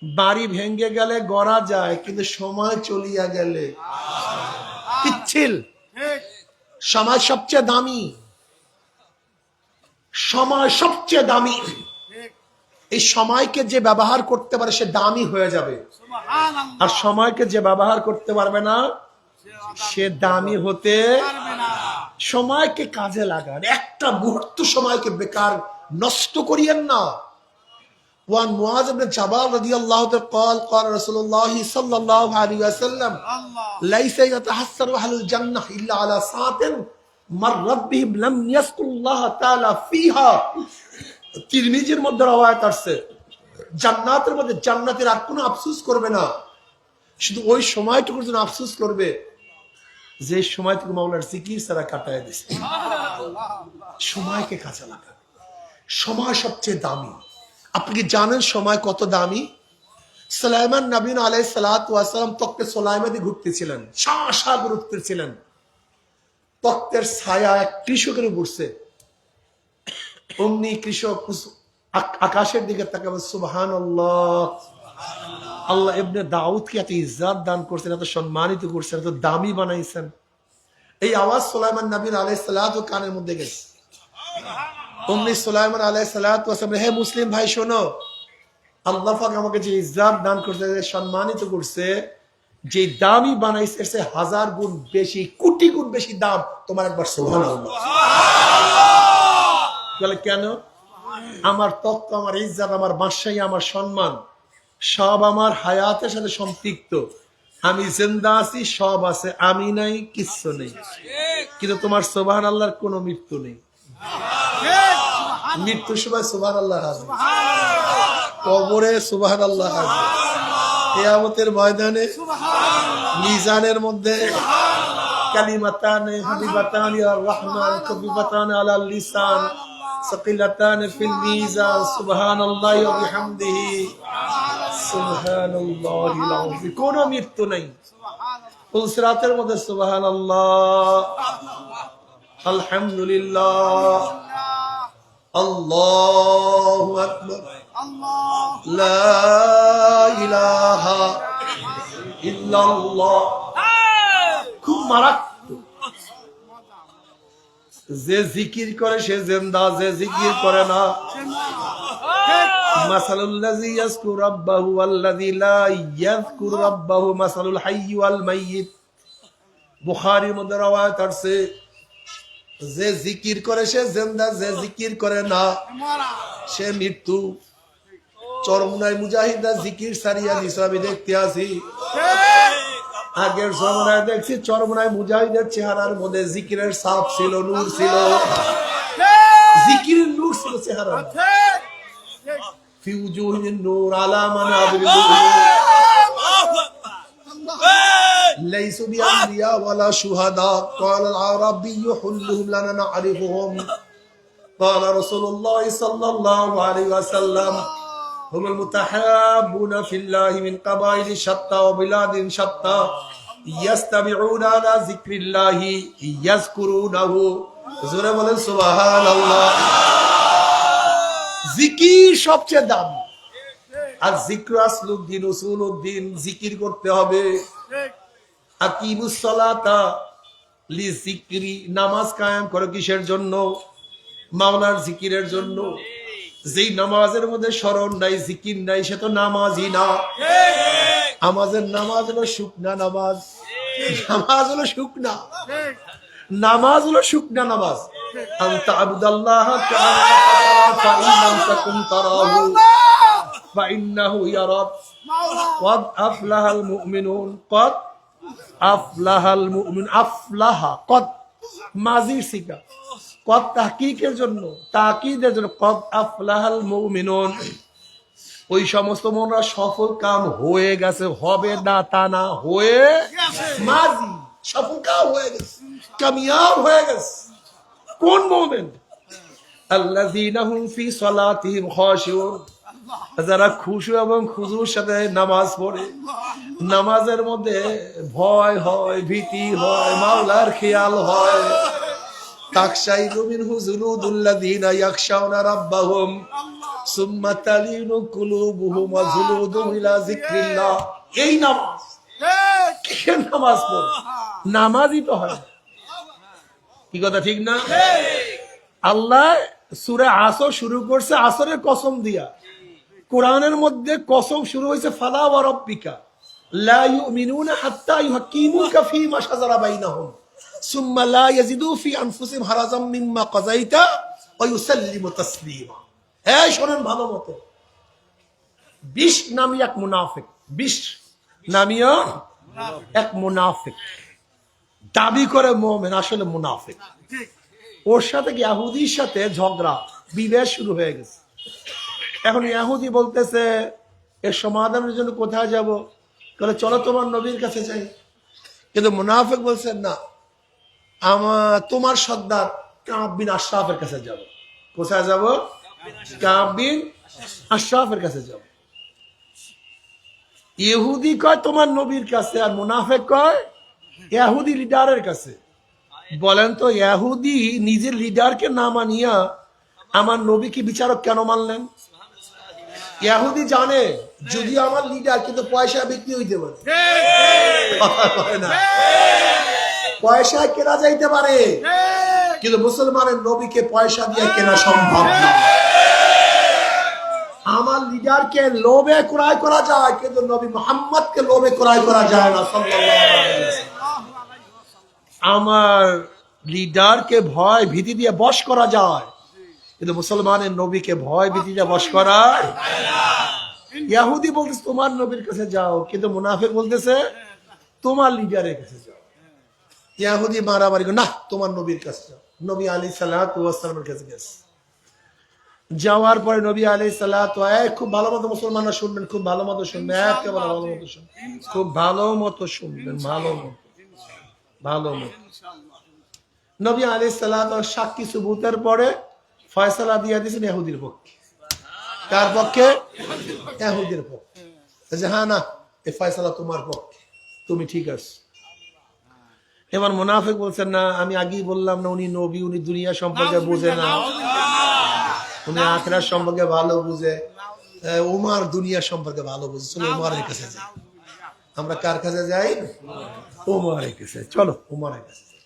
বাড়ি ভেঙে গেলে গড়া যায়, কিন্তু সময় চলিয়া গেলে পিচ্ছিল। সময় সবচেয়ে দামি, সময় সবচেয়ে দামি। এই সময়কে যে ব্যবহার করতে পারে সে দামি হয়ে যাবে, আর সময়কে যে ব্যবহার করতে পারবে না সে দামি হতে। সময়কে কাজে লাগান, একটা মুহূর্ত সময়কে বেকার নষ্ট করিয়েন না। ওয়ান মুআয ইবনে জাবাল রাদিয়াল্লাহু তাআলা قال قال رسول الله صلى الله عليه وسلم ليس يتحسر اهل الجنه الا على ساعه مرت بهم لم يذكر الله تعالى فيها। তিরমিজির মধ্যে রওয়ায়াত আছে, জান্নাতের মধ্যে জান্নাতের আর কোনো আফসোস করবে না, শুধু ওই সময়টুকুর জন্য আফসোস করবে যে সময়টুকু মাওলার জিকির ছাড়া কাটায় দিছে। সময়কে কাজে লাগান, সময় সবচেয়ে দামি। আপনি কি জানেন সময় কত দামি? সুলাইমান নবী আলাইহিস সালাতু ওয়াস সালাম তখতে সুলাইমানে ঘুরতেছিলেন, শাহ ঘুরতেছিলেন। তখতের ছায়া এক কৃষকের উপরছে। অমনি কৃষক আকাশের দিকে তাকাবে, সুবহানাল্লাহ, আল্লাহ ইবনে দাউদকে এত ইজ্জত দান করছেন, এত সম্মানিত করছেন, এত দামি বানাইছেন। এই আওয়াজ সুলাইমান নবী আলাইহিস সালাতু কানের মধ্যে গেছে। অমনি সুলাইমান আলাইহিস সালাতু ওয়াস সালাম, হে মুসলিম ভাই শোনো, আল্লাহ পাক আমাকে যে ইজ্জত দান করছে, সম্মানিত করছে, যে দামি বানাইছে সে 1000 গুণ বেশি, কোটি গুণ বেশি দাম। তোমার একবার সুবহানাল্লাহ বলে। কেন? আমার তত্ত্ব, আমার ইজ্জত, আমার বাদশাহী, আমার সম্মান সব আমার হায়াতের সাথে সম্পৃক্ত। আমি জিন্দা আছি, সব আছে, আমি নাই, কিচ্ছু নেই। কিন্তু তোমার সুবহানাল্লাহর কোনো মৃত্যু নেই। মৃত্যুর সময় সুবহানাল্লাহ আসবে, কবরে সুবহানাল্লাহ আসবে, কিয়ামতের ময়দানে, মিজানের মধ্যে কালিমাতানে হাবিবাতানি আর রহমান কবিবাতান আলাল লিসান সাকিলাতান ফিল মিজান সুবহানাল্লাহি ওয়া বিহামদিহি সুবহানাল্লাহিল আযীম। কোন মৃত্যু নাই। পুলসিরাতের মধ্যে সুবহানাল্লাহ, আলহামদুলিল্লাহ, আল্লাহু আকবার, Allah. লা ইলাহা ইল্লাল্লাহ। খুব মারাত্মক। যে জিকির করে সে জিন্দা, যে জিকির করে না। মাসালুল্লাযী ইয়াযকুরু রাব্বাহু ওয়াল্লাযী লা ইয়াযকুরু রাব্বাহু মাসালুল হাইয়্যি ওয়াল মাইয়িত। বুখারীর মধ্যে রওয়ায়াত আছে, যে জিকির করে সে জিন্দা, যে জিকির করে না সে মৃত্যু। চরমনায় মুজাহিদরা জিকির সারিয়া দিছে, আমি দেখতে আছি। আগের জমানায় দেখছি চরমনায় মুজাহিদের চেহারার মধ্যে জিকিরের ছাপ ছিল, নূর ছিল, জিকিরের নূর ছিল চেহারা। ফি উজুহিন নূর আলা মানাবির লাইসু বিআনবিয়া ওয়ালা শুহাদা ক্বাল আল আরাবী হুল্লুহুম লানা না'রিফুহুম ক্বাল রাসূলুল্লাহ সাল্লাল্লাহু আলাইহি ওয়াসাল্লাম হুমুল মুতাহাব্বুনা ফিল্লাহি মিন কাবাইলি শাত্তা ওয়া বিলাদিন শাত্তা ইয়াস্তামিউনা আলা যিকরিল্লাহি ইয়াযকুরুনাহু। জোরে বলেন সুবহানাল্লাহ। জিকির সবচেয়ে দামি। আর জিক্র আসলুদ্দিন উসুলুদ্দিন, জিকির করতে হবে। আকিমুস সালাতা লিযিকরি, নামাজ কায়েম করো কিসের জন্য? মাওলার জিকিরের জন্য। যেই নামাজের মধ্যে স্মরণ নাই, জিকির নাই, সে তো নামাজই না। আমাদের নামাজ হলো শুকনা নামাজ। নামাজ হলো শুকনা, নামাজ হলো শুকনা নামাজ। আনতা আবুদাল্লাহ কাআন্নাকা ফাইন লাম তাকুন তারাহু ফাইন্নাহু ইয়ারাক। ক্বাদ আফলাহাল মুমিনুন, ক্বাদ আফলাহাল মুমিন। আফলাহা ক্বাদ মাজির সিগা, ক্বাদ তাহকিকের জন্য, তাকিদের জন্য। ক্বাদ আফলাহাল মুমিনুন, ওই সমস্ত মোরা সফল কাম হয়ে গেছে, হবে না তা না, হয়ে মাজি সফল কাম হয়ে গেছে, কামিয়াব হয়ে গেছে। কোন মুমিন? আল্লাযীনা হুম ফি সালাতিহিম খাশিউন, যারা খুশু এবং খুজুর সাথে নামাজ পড়ে। নামাজের মধ্যে ভয় হয়, ভীতি হয়, মাওলার খেয়াল হয়। তাকশাইরু মিনহু জুলুদুল্লাযীনা ইয়াখশাউনা রাব্বাহুম সুম্মা তালিনু কুলুবুহুম ওয়া জুলুদুহুম ইলা যিকরিল্লাহ। এই নামাজ, কে নামাজ পড়ে? নামাজই তো হয়। কি কথা ঠিক না? আল্লাহ সূরা আসর শুরু করছে আসরের কসম দিয়া। কোরআনের মধ্যে কসম শুরু হয়েছে ফালা ওয়া রাব্বিকা লা ইউমিনুনা হাত্তা ইউহাক্কিমুকা ফীমা শাজারা বাইনাহুম সুম্মা লা ইয়াজিদু ফি আনফুসিহিম হারাজাম মিম্মা কাযাইতা ওয়া ইউসাল্লিমু তাসলিমা। এই শোনেন ভালো মতো, বিশ নামী এক মুনাফিক, বিশ নামীয় এক মুনাফিক দাবি করে মুমিন, আসলে মুনাফিক। ওর সাথে ইহুদির সাথে ঝগড়া, বিভেদ শুরু হয়ে গেছে। এখন ইহুদি বলতেছে এর সমাধানের জন্য কোথায় যাব? বলে চলো তোমার নবীর কাছে যাই। কিন্তু মুনাফিক বলছে না, তোমার সর্দার কাব বিন আশরাফের কাছে যাব। কোথায় যাব? কাব বিন আশরাফের কাছে যাব। ইহুদি কয় তোমার নবীর কাছে, আর মুনাফিক কয় ইহুদি লিডারের কাছে। বলেন তো, ইহুদি নিজের লিডারকে না মানিয়া আমার নবীকে বিচারক কেন মানলেন? ইহুদি জানে যদি আমার লিডার কিন্তু পয়সা বিক্রি হইতে পারে, পয়সা কেনা যাইতে পারে, কিন্তু মুসলমানের নবীকে পয়সা দিয়ে কেনা সম্ভব না। আমার লিডারকে লোভে ক্রয় করা যায়, কিন্তু নবী মুহাম্মদকে লোভে ক্রয় করা যায় না সাল্লাল্লাহু আলাইহি ওয়াসাল্লাম। আমার লিডারকে ভয় ভীতি দিয়ে বশ করা যায়, কিন্তু মুসলমানের নবীকে ভয় ভীতি দিয়ে বশ করা। ইহুদি বলতেছে তোমার নবীর কাছে যাও, কিন্তু মুনাফিক বলতেছে তোমার লিডারের কাছে যাও। ইহুদি মারামারি, না তোমার নবীর কাছে যাও। নবী আলাইহিস সালাতু ওয়াস সালামের কাছে গেছে। যাওয়ার পরে নবী আলাইহিস সালাতু, খুব ভালো মতো মুসলমানরা শুনবেন, খুব ভালো মতো শুনবেন, একেবারে ভালো মতো শুনবেন, খুব ভালো মতো শুনবেন, ভালো মতো, ভালো মতো। নবী আলাইহিস সালাতু সাক্ষী সুবুতের পরে ফয়সালা দিয়ে দিয়েছেন ইহুদির পক্ষে। কার পক্ষে? ইহুদির পক্ষে। যে হ্যাঁ না, এই ফয়সালা তোমার পক্ষে, তুমি ঠিক আছো। এবার মুনাফিক বলছেন না, আমি আগেই বললাম না, উনি নবী, উনি দুনিয়া সম্পর্কে বুঝে না, উনি আখিরাত সম্পর্কে ভালো বুঝে। ওমার দুনিয়া সম্পর্কে ভালো বুঝে, চলো ওমারের কাছে যাই। আমরা কার কাছে যাই? ওমারের কাছে। চলো ওমারের কাছে যাই।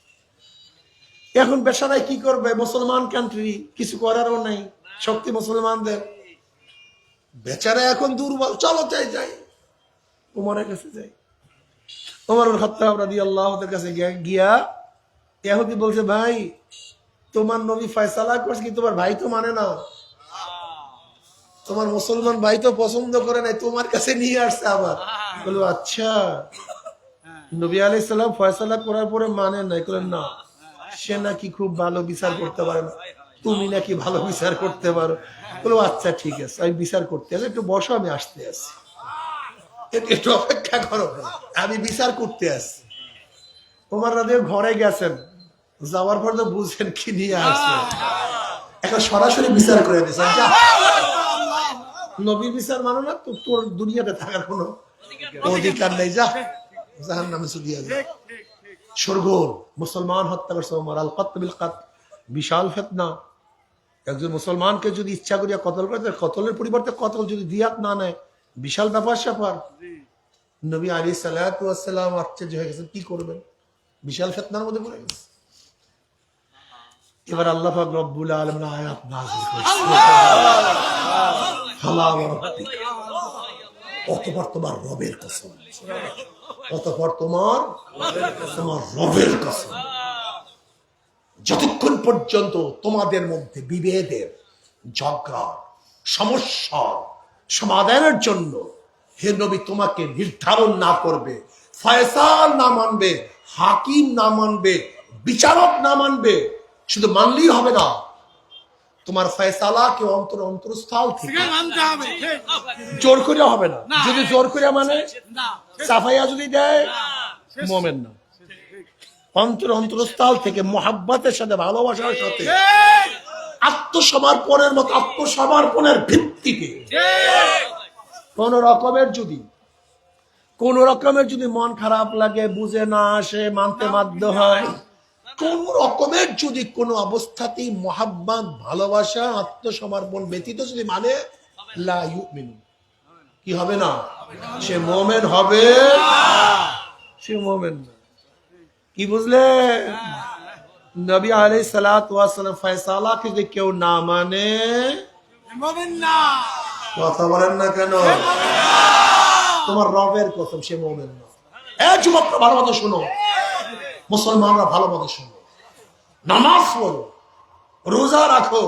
এখন বেচারায় কি করবে? মুসলমান কান্ট্রি, কিছু করারও নাই, শক্তি মুসলমানদের। বেচারা এখন দুর্বল, চলো যাই যাই ওমরের কাছে যাই। ওমর খাত্তাব রাদিয়াল্লাহু তাআলার কাছে গিয়া ইহুদি বলছে, ভাই তোমার নবী ফয়সালা করছে কি তোমার ভাই তো মানে না, তোমার মুসলমান ভাই তো পছন্দ করে নাই, তোমার কাছে নিয়ে আসছে আবার। বললো আচ্ছা, নবী আলাইহিস সালাম ফয়সালা করার পরে মানে নাই? বলেন না, সে নাকি খুব ভালো বিচার করতে পারে না, তুমি নাকি ভালো বিচার করতে পারো। বলো আচ্ছা ঠিক আছে, আমি বিচার করতে আসি, একটু বসো, আমি আসতে আসি, একটু অপেক্ষা করো, আমি বিচার করতে আসছি। ওমর রাদিয়াল্লাহু ঘরে গেছেন, যাওয়ার পর তো বুঝছেন কি নিয়ে আসছে, এখন সরাসরি বিচার করে দিয়েছেন। যা, নবীর বিচার মানো না তো তোর দুনিয়াতে থাকার কোনো অধিকার নেই, যা জাহান্নামে চলিয়ে যা। শোরগোল, মুসলমান হত্যা করছে ওমর। আল কতল বিল কতল, বিশাল ফিতনা। একজন মুসলমানকে যদি ইচ্ছা করিয়া কতল করে, কতলের পরিবর্তে কতল যদি দিয়াত না নেয়, বিশাল ব্যাপার স্যাপার। নবী আলাইহিস সালাতু ওয়াস সালাম আশ্চর্য হয়ে গেছেন, কি করবেন, বিশাল ফিতনার মধ্যে পড়ে গেছে। এবার আল্লাহ পাক রব্বুল আলামিন আয়াত নাযিল করেছেন, ফালা ওয়া রাব্বিকা, অতঃপর তোমার রবের কসম, অতঃপর তোমার রবের কসম, যতক্ষণ পর্যন্ত তোমাদের মধ্যে বিভেদের, ঝগড়া, সমস্যা সমাধানের জন্য হে নবী তোমাকে নির্ধারণ না করবে, ফয়সাল না মানবে, হাকিম না মানবে, বিচারক না মানবে, শুধু মানলেই হবে না, তোমার ফয়সালাকে অন্তরস্থল থেকে জোর করে হবে না। যদি জোর করে মানে সাফাইয়া যদি দেয়, মোমেন না। অন্তরস্থল থেকে মোহাব্বতের সাথে, ভালোবাসার সাথে, আত্মসমর্পণের মতো, আত্মসমর্পণের ভিত্তিতে কোন রকমের যদি মন খারাপ লাগে, বুঝে না আসে, মানতে বাধ্য হয়, কোন রকমের যদি কোনো অবস্থাতেই মোহাব্বত, ভালোবাসা, আত্মসমর্পণ ব্যতীত যদি মানে, লা ইউমিনু, কি হবে না? সে মুমিন হবে, সে মুমিন না। কি বুঝলে? নবী আলাইহিস সালাতু ওয়াস সালাম ফয়সালাকে যদি কেউ না মানে, মুমিন না। কথা বলেন না কেন? তোমার রবের কসম, সে মুমিন না। এ যুবকরা ভালো মতো শোনো, মুসলমানরা ভালো মতো শোনো, নামাজ পড়ো, রোজা রাখো,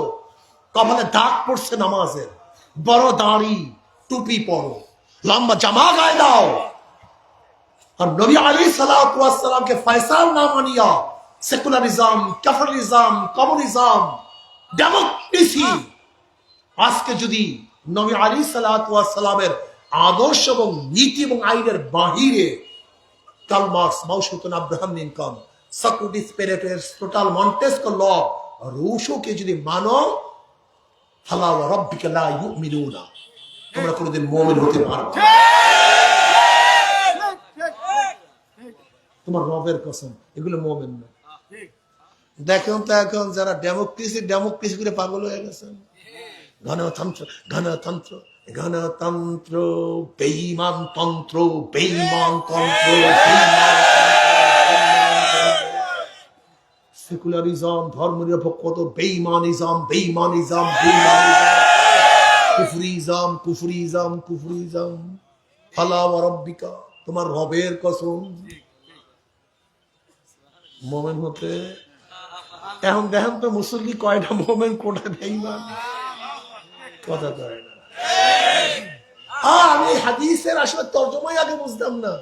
কপালে দাগ পড়ছে নামাজের, বড় দাড়ি, টুপি পরো, লম্বা জামা গায়ে দাও, আর নবী আলাইহিস সালাতু ওয়াস সালামকে ফয়সাল না মানিয়া সেকুলারিজম, ক্যাপিটালিজম, কমিউনিজম, ডেমোক্রেসি, আজকে যদি নবী আলাইহিস সালাতু ওয়াস সালামের আদর্শ এবং নীতি এবং আইনের বাহিরে Karl Marx, Mao Tse-tung Abraham Lincoln, Socrates, প্লেটোর টোটাল মন্টেস্কো ল, রুশোকে যদি মানো, ফালা ওয়া রাব্বিকা লা ইউমিনুনা, তোমরা কোনোদিন মুমিন হতে পারবে না। তোমার রবের কসম, এগুলো মুমিন না। দেখুন তো এখন যারা ডেমোক্রেসি করে পাগল হয়ে গেছেন, গণতন্ত্র গণতন্ত্র গণতন্ত্র, বেঈমান তন্ত্র, বেঈমান তন্ত্র, সেকুলারিজম, ধর্মনিরপেক্ষতা, বেঈমানিজম, বেঈমানিজম, কুফরিজম, কুফরিজম, কুফরিজম, ফালা ওয়া রাব্বিকা, তোমার রবের কসম, মুমিন হতে। এখন দেখেন তো মুসল্লি কয়টা মুমিন, কোনটা বেঈমান, কথা কয় না। আমি হাদিসের আসলে তর্জমাই আগে বুঝতাম না।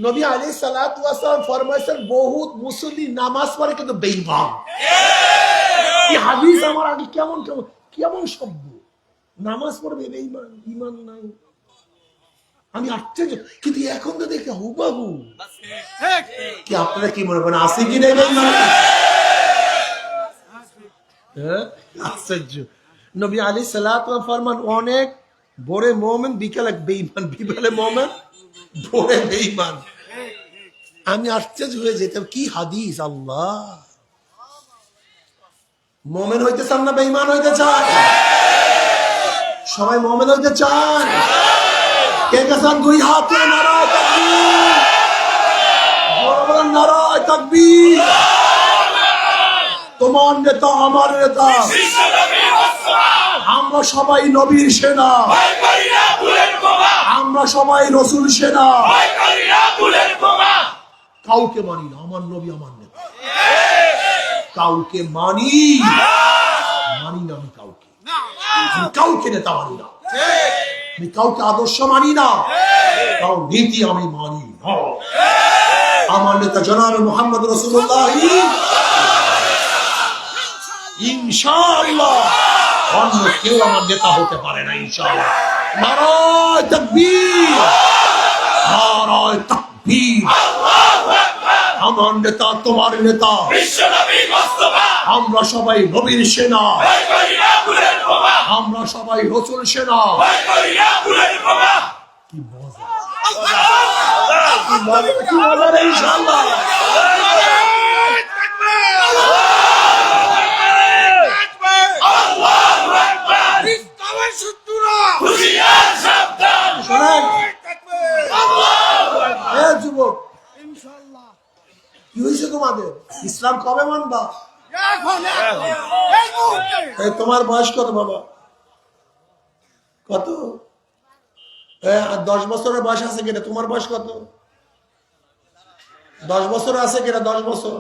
নবী আলাইহিস সালাতু ওয়াস সালাম ফরমাইছেন, বহুত মুসল্লি নামাজ পড়ে কিন্তু বেঈমান। এই হাদিস আমার আগে কেমন কেমন কেমন শব্দ, নামাজ পড়বে বেঈমান, ঈমান নাই। আমি আশ্চর্য, কিন্তু এখন তো দেখি হুবাহু। কি আপনারা কি মনে করেন আছে কি নাই বেঈমান? হ্যাঁ, আশ্চর্য। নবী আলাইহিস সালাতু ওয়াস ফরমান, অনেক ভোরে মুমিন, বিকালে বেঈমান, বিকালে মুমিন, ভোরে বেঈমান। আমি আশ্চর্য হয়ে যেতাম, কি হাদিস! আল্লাহ, মুমিন হইতে চান না বেঈমান হইতে চান? সবাই মুমিন হতে চান? কে কে চান? দুই হাতে নারায়ে তাকবীর, জোরে বলেন নারায়ে তাকবীর। তোমার নেতা আমার নেতা, আমরা সবাই নবীর সেনা, আমরা সবাই রসুল সেনা। কাউকে মানি না, আমার নবী আমার নেতা। কাউকে মানি মানি না, আমি কাউকে নেতা মানি না, আমি কাউকে আদর্শ মানি না, কাউ নীতি আমি মানি না। আমার নেতা জনাবে মুহাম্মদ রাসূলুল্লাহ, ইনশাআল্লাহ অন্য কেউ আমার নেতা হতে পারে না, ইনশাআল্লাহ। নারায়ে তাকবীর, নারায়ে তাকবীর। আমার নেতা তোমার নেতা, আমরা সবাই নবীর সেনা, আমরা সবাই রসুল সেনা। কি মজা, কি মজা রে, ইনশাআল্লাহ। যুবক, কি হয়েছে তোমাদের? ইসলাম কবে মানবা? তোমার বয়স কত বাবা? কত? 10 বছরের বয়স আছে কিনা? তোমার বয়স কত? 10 বছর আছে কিনা? 10 বছর,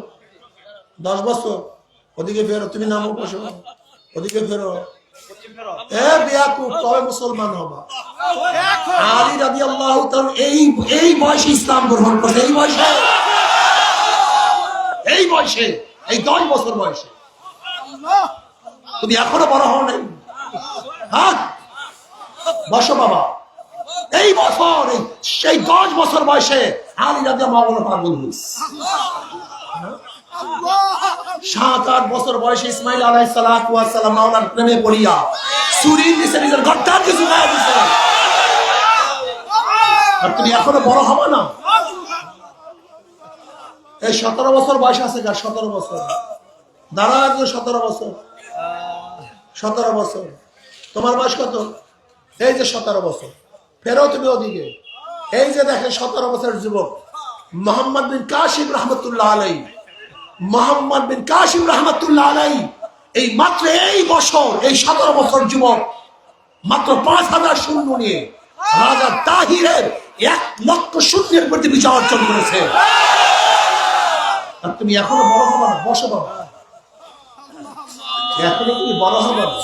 10 বছর। ওদিকে ফেরো, তুমি নামো বসো, ওদিকে ফেরো। কবে মুসলমান হবা? আলী রাদিয়াল্লাহু তাআলা এই বয়সে ইসলাম গ্রহণ করছে, এই বয়সে, এই 10 বছর বয়সে। তুমি এখনো বড় হও নাই। হ্যাঁ, বসো বাবা। এই বছর, সেই 10 বছর বয়সে আলী রাদিয়াল্লাহু তাআলা পাগল হয়েছে। 7-8 বছর বয়সে ইসমাইল আলাইহিস সালাতু ওয়াস সালাম মাওলার প্রেমে পড়িয়া ছুরির নিচে নিজের গর্দানকে ঝুলাইয়া দিয়েছে। আর তুমি এখনো বড় হবে না। এই 17 বছর বয়স আছে কার? 17 বছর। দাঁড়া, 17 বছর, 17 বছর। তোমার বয়স কত? এই যে 17 বছর। ফেরো তুমি ওদিকে। এই যে দেখেন 17 বছরের যুবক মোহাম্মদ বিন কাসিম রহমতুল্লাহ আলাইহি, মোহাম্মদ বিন কাসিম রহমতুল্লাহ আলাইহি এই মাত্র এই বছর, এই 17 বছর যুবক মাত্র 5000 সৈন্য নিয়ে রাজা তাহিরের 1 লক্ষ সৈন্যের প্রতি বিজয় অর্জন করেছে। আর তুমি এখনো বড় হবে না। বসো বাবা, এখনো তুমি বড় হবে না।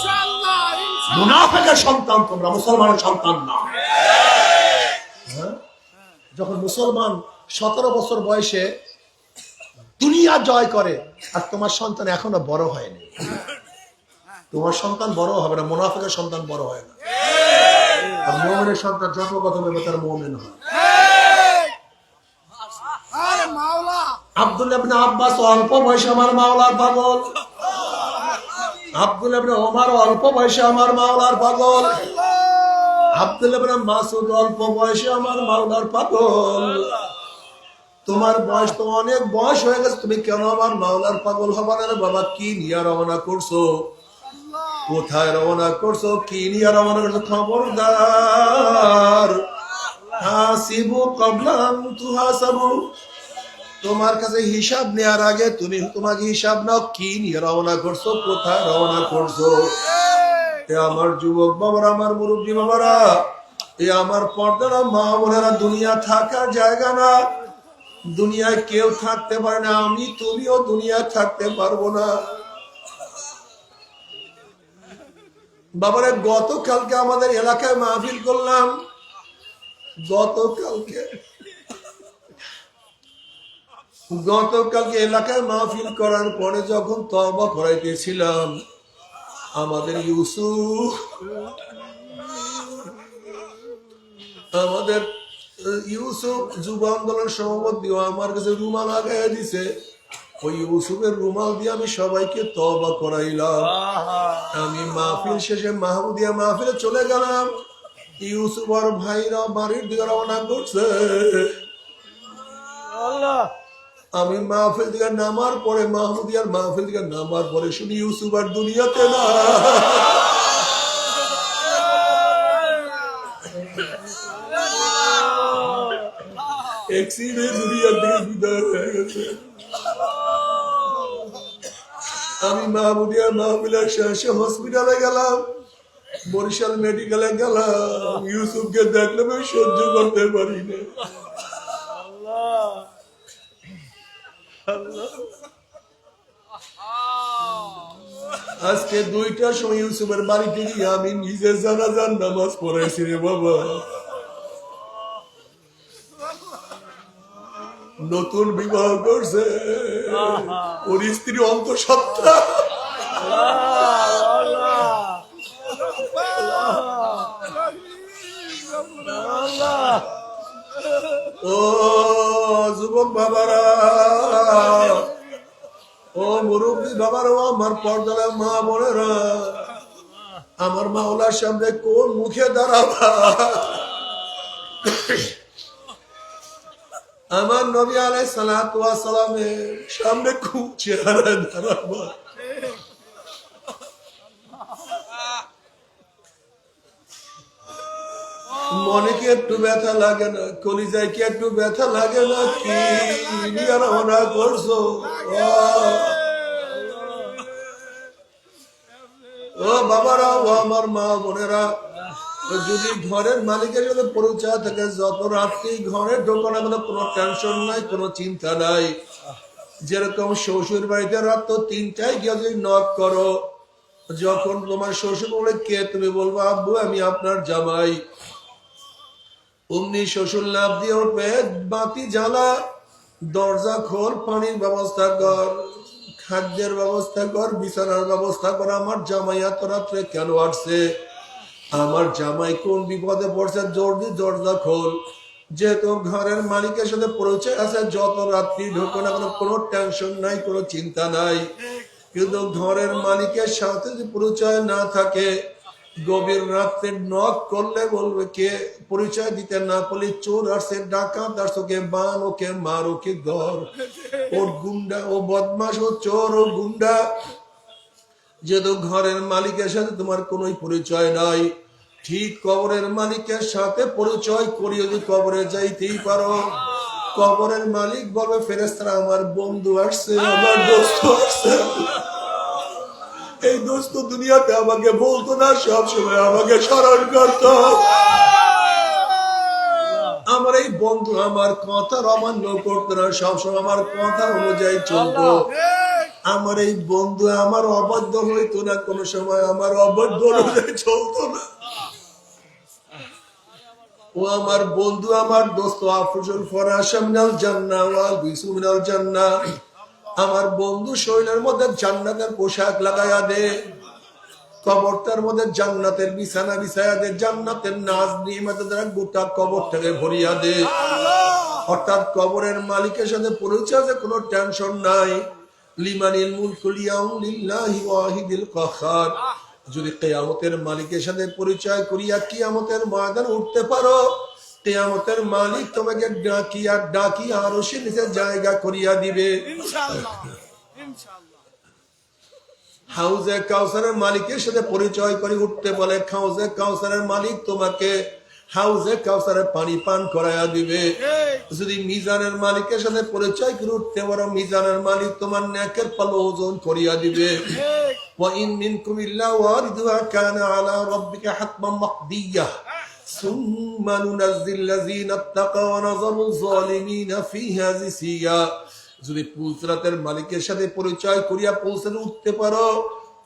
মুনাফিকের সন্তান তোমরা, মুসলমানের সন্তান না। যখন মুসলমান 17 বছর বয়সে দুনিয়া জয় করে, আর তোমার সন্তান এখনো বড় হয়নি, তোমার সন্তান বড় হবে না। মুনাফিকের সন্তান বড় হয় না। আর মুমিনের সন্তান যত কথা বলবে তার মুমিন হয়। আব্দুল্লাহ ইবনে আব্বাস অল্প বয়সে আমার মাওলার পাগল। আব্দুল্লাহ ইবনে ওমর অল্প বয়সে আমার মাওলার পাগল। আব্দুল্লাহ ইবনে মাসউদ অল্প বয়সে আমার মাওলার পাগল। তোমার বয়স তো অনেক বয়স হয়ে গেছে, তুমি কেন আমার মাওলার পাগল হবা না? বাবা, কি নিয়ে রওনা করছো? কোথায় রওনা করছো? কি নিয়ে রওনা করছো? খবরদার, হাসিবু ক্বাবলা আন তুহাসাবু। তোমার কাছে হিসাব নেওয়ার আগে তুমি তোমাকে হিসাব নাও, কি নিয়ে রওনা করছো, কোথায় রওনা করছো। এ আমার যুবক বাবারা, আমার মুরব্বী বাবারা, এ আমার পর্দারা মা বোনেরা, দুনিয়া থাকার জায়গা না। দুনিয়ায় কেউ থাকতে পারে না, আমি তুমিও দুনিয়ায় থাকতে পারবো না। বাবারে, গতকালকে আমাদের এলাকায় মাহফিল করলাম। গতকালকে এলাকায় মাহফিল করার পরে যখন তওবা করাইতেছিলাম, আমাদের ইউসুফ যুব আন্দোলন সভাপতি আমার কাছে রুমাল লাগাইয়া দিছে। ওই ইউসুফের রুমাল দিয়ে আমি সবাইকে তওবা করাইলাম। আমি মাহফিল শেষে মাহমুদিয়া মাহফিলে চলে গেলাম। ইউসুফ আর ভাইরা বাড়ির দিকে রওনা করছে। আমি মাহফিল থেকে নামার পরে, মাহমুদিয়ার মাহফিল থেকে নামার পরে শুনি ইউসুফ আর দুনিয়াতে না। অ্যাক্সিডেন্টে দুনিয়া থেকে বিদায় হয়ে গেছে। আমি মাহমুদিয়া মাহফিলের শেষে হসপিটালে গেলাম, বরিশাল মেডিকেলে গেলাম। ইউসুফকে দেখলে আমি সহ্য করতে পারি না। আজকে 2টার সময় ইউসুফের বাড়িতে গিয়ে আমি নিজে জানাজার নামাজ পড়াইছি রে বাবা। নতুন বিবাহ করছে, ওর স্ত্রী অন্তঃসত্ত্বা। ও যুবক বাবারা, ও মুরব্বী বাবারা, আমার পর্দার মা বোনেরা, আমার মাওলার সামনে কোন মুখে দাঁড়াবা? আমার নবী আলাইহিস সালাতু ওয়াস সালামের সামনে খুব চেহারায় দাঁড়াবা? মনে কি একটু ব্যথা লাগে না? কলিজায় কি একটু ব্যথা লাগে না? কি নিয়ে রওনা করছো? ও বাবারা, ও আমার মা বোনেরা, যদি ঘরের মালিকের সাথে পরিচয় থাকে, যত রাত্রি ঘরে ঢোকানো কোনো টেনশন নাই, কোনো চিন্তা নাই। যেরকম শ্বশুর বাড়িতে রাত 3টায় গিয়ে যদি নক করো, যখন তোমার শ্বশুর বলে কে, তুমি বলবো আব্বু আমি আপনার জামাই। অমনি শ্বশুর লাভ দিয়ে উঠবে, বাতি জ্বালা, দরজা খোল, পানির ব্যবস্থা কর, খাদ্যের ব্যবস্থা কর, বিছানার ব্যবস্থা কর। আমার জামাই এত রাত্রে কেন আসছে? আমার জামাই কোন বিপদে পড়ছে? জলদি দরজা খোল। যেহেতু ঘরের মালিকের সাথে পরিচয় আছে, যত রাত্রি ঢোকে না কোনো টেনশন নাই, কোনো চিন্তা নাই। কিন্তু ঘরের মালিকের সাথে যদি পরিচয় না থাকে, গভীর রাত্রে নক করলে বলবে কে, পরিচয় দিতে না পারলে চোর আসছে, ডাকাত আসছে, ওকে বান, ওকে মার, ওকে ধর, ওর গুন্ডা, ও বদমাস, ও চোর, ও গুন্ডা। যেহেতু ঘরের মালিকের সাথে তোমার কোনো পরিচয় নাই, ঠিক কবরের মালিকের সাথে পরিচয় করি যদি কবরে যাইতেই পারো, কবরের মালিক বলবে ফেরেশতারা আমার বন্ধু আসছে, আমার দোস্ত আসছে। এই দোস্ত দুনিয়াতে আমাকে বলতো না, সবসময় আমাকে স্মরণ করতো। আমার এই বন্ধু আমার কথার অমান্য করতো না, সবসময় আমার কথা অনুযায়ী চলতো। আমার এই বন্ধু আমার অবাধ্য হইতো না, কোন সময় আমার অবাধ্য অনুযায়ী চলতো না। ও আমার বন্ধু, আমার দোস্ত, আফরুজুল ফরাশা মিনাল জান্নাহ ওয়াল বিসু মিনাল জান্নাহ। আমার বন্ধু শরীরের মধ্যে জান্নাতের পোশাক লাগাইয়া দে, কবরটার মধ্যে জান্নাতের বিছানা বিছাইয়া দে, জান্নাতের নাজ নিয়ামতের দ্বারা গোটা কবরটাকে ভরিয়া দে। অর্থাৎ কবরের মালিকের সাথে পরিচয় আছে, কোনো টেনশন নাই। লিমানিল মুলকুল ইয়াউম লিল্লাহি ওয়াহিদিল কাহ্হার। যদি কিয়ামতের মালিকের সাথে পরিচয় করিয়া কিয়ামতের ময়দানে উঠতে পারো, কিয়ামতের মালিক তোমাকে ডাকিয়া ডাকিয়া আরশের নিচে জায়গা করিয়া দিবে। ইনশাআল্লাহ ইনশাআল্লাহ। হাউজে কাউসারের মালিকের সাথে পরিচয় করে উঠতে বলে, হাউজে কাউসারের মালিক তোমাকে হাউজে কাউসারের পানি পান করাইয়া দিবে। যদি মিজানের মালিকের সাথে পরিচয় করে উঠতে পারো, মিজানের মালিক তোমার নেকের পাল্লা ওজন করিয়া দিবে। وَإِن مِّنكُمْ إِلَّا وَارِدُهَا كَانَ عَلَى رَبِّكَ حَتْمًا مَقْضِيًّا ثُمَّ نُنَجِّي الَّذِينَ اتَّقَوْا وَنَذَرُ الظَّالِمِينَ فِيهَا جِثِيًّا। যদি পুলসরাতের মালিকের সাথে পরিচয় করিয়া পুলসরাতে উঠতে পারো,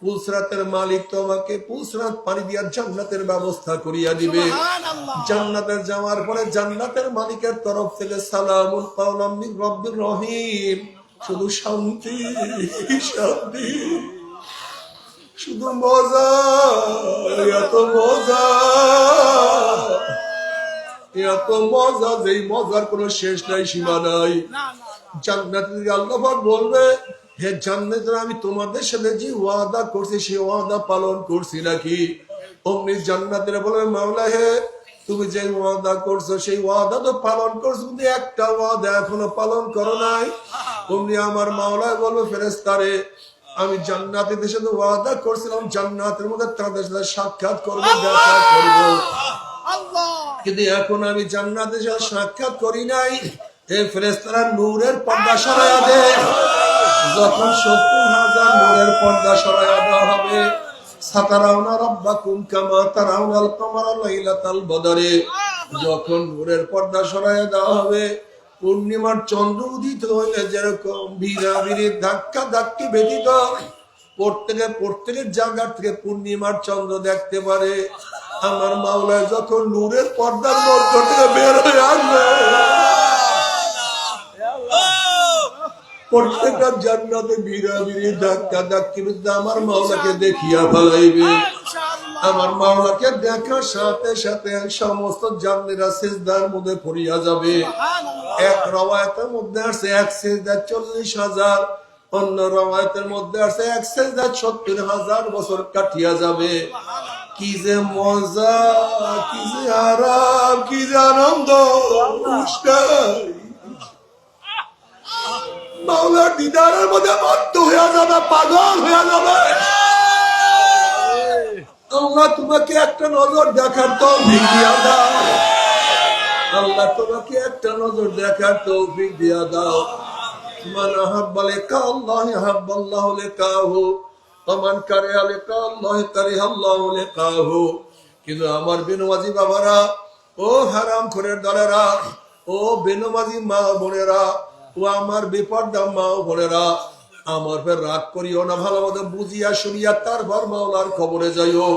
পুলসরাতের মালিক তোমাকে পুলসরাত পানি দিয়া জান্নাতের ব্যবস্থা করিয়া দিবে। জান্নাতে যাওয়ার পরে জান্নাতের মালিকের তরফ থেকে সালামুন কাওলাম মির রাব্বির রহিম, শুধু শান্তি শান্তি, শুধু মজা, এত মজা, এত মজা, যেই মজার কোনো শেষ নাই, সীমা নাই। জান্নাতে আল্লাহ পাক বলবে, হে জান্নাতের আমি তোমাদের সাথে যে ওয়াদা করছি সেই ওয়াদা পালন করছি নাকি? অমনি জান্নাতের বলবে, মাওলা হে, তুমি যে ওয়াদা করছো সেই ওয়াদা তো পালন করছো, কিন্তু একটা ওয়াদা এখনো পালন করো নাই। অমনি আমার মাওলা বলবে, ফেরেশতারে আমি জান্নাতীদের সাথে ওয়াদা করছিলাম জান্নাতের মধ্যে তাদের সাথে সাক্ষাৎ করবো, দেখা করবো, কিন্তু এখন আমি জান্নাতের সাথে সাক্ষাৎ করি নাই। এই ফেরেশতারা নূরের পর্দা সরাইয়া দে। যখন 70,000 নূরের পর্দা সরাইয়া দেওয়া হবে, সাতারাউনা রাব্বাকুম কামা তারাউনাল কামারা লাইলাতাল বদরে, যখন নূরের পর্দা সরাইয়া দেওয়া হবে, পূর্ণিমার চন্দ্র উদিত হইলে যেরকম ভিড়াভিড়ির ধাক্কা ধাক্কি ব্যতীত প্রত্যেকের জায়গা থেকে পূর্ণিমার চন্দ্র দেখতে পারে, আমার মাওলা যখন নূরের পর্দার মধ্য থেকে বের হয়ে আসবে, প্রত্যেকটা জান্নাতে ভিড়াভিড়ি ধাক্কা ধাক্কি ব্যতীত আমার মাওলাকে দেখিয়া ফেলাইবে। আমার মাওলাকে দেখার সাথে সাথে সমস্ত জান্নাতীরা সিজদার মধ্যে পড়িয়া যাবে। এক রওয়ায়াতের মধ্যে আছে এক সিজদা 40,000, অন্য রওয়ায়াতের মধ্যে আছে এক সিজদা 70,000 বছর কাটিয়া যাবে। কি যে মজা, কি যে আরাম, কি যে আনন্দ, মাওলার দিদারের মধ্যে মত্ত হইয়া যাবে, পাগল হইয়া যাবে। আল্লাহ তোমাকে একটা নজর দেখার তৌফিক দিয়া দাও, আল্লাহ তোমাকে একটা নজর দেখার তৌফিক দিয়া দাও। মান আহাব্বা লিকা আল্লাহ আহাব্বাল্লাহু লিকাহু, ওমান কারিহা লিকা আল্লাহ কারিহাল্লাহু লিকাহু। কিন্তু আমার বেনমাজি বাবারা, ও হারামখোরের দলেরা, ও বেনমাজি মা বোনেরা, ও আমার বেপরদা মা বোনেরা, আমার ফের রাগ করিও না, ভালো মতো বুঝিয়া শুনিয়া তারপর মাওলার কবরে যাইও।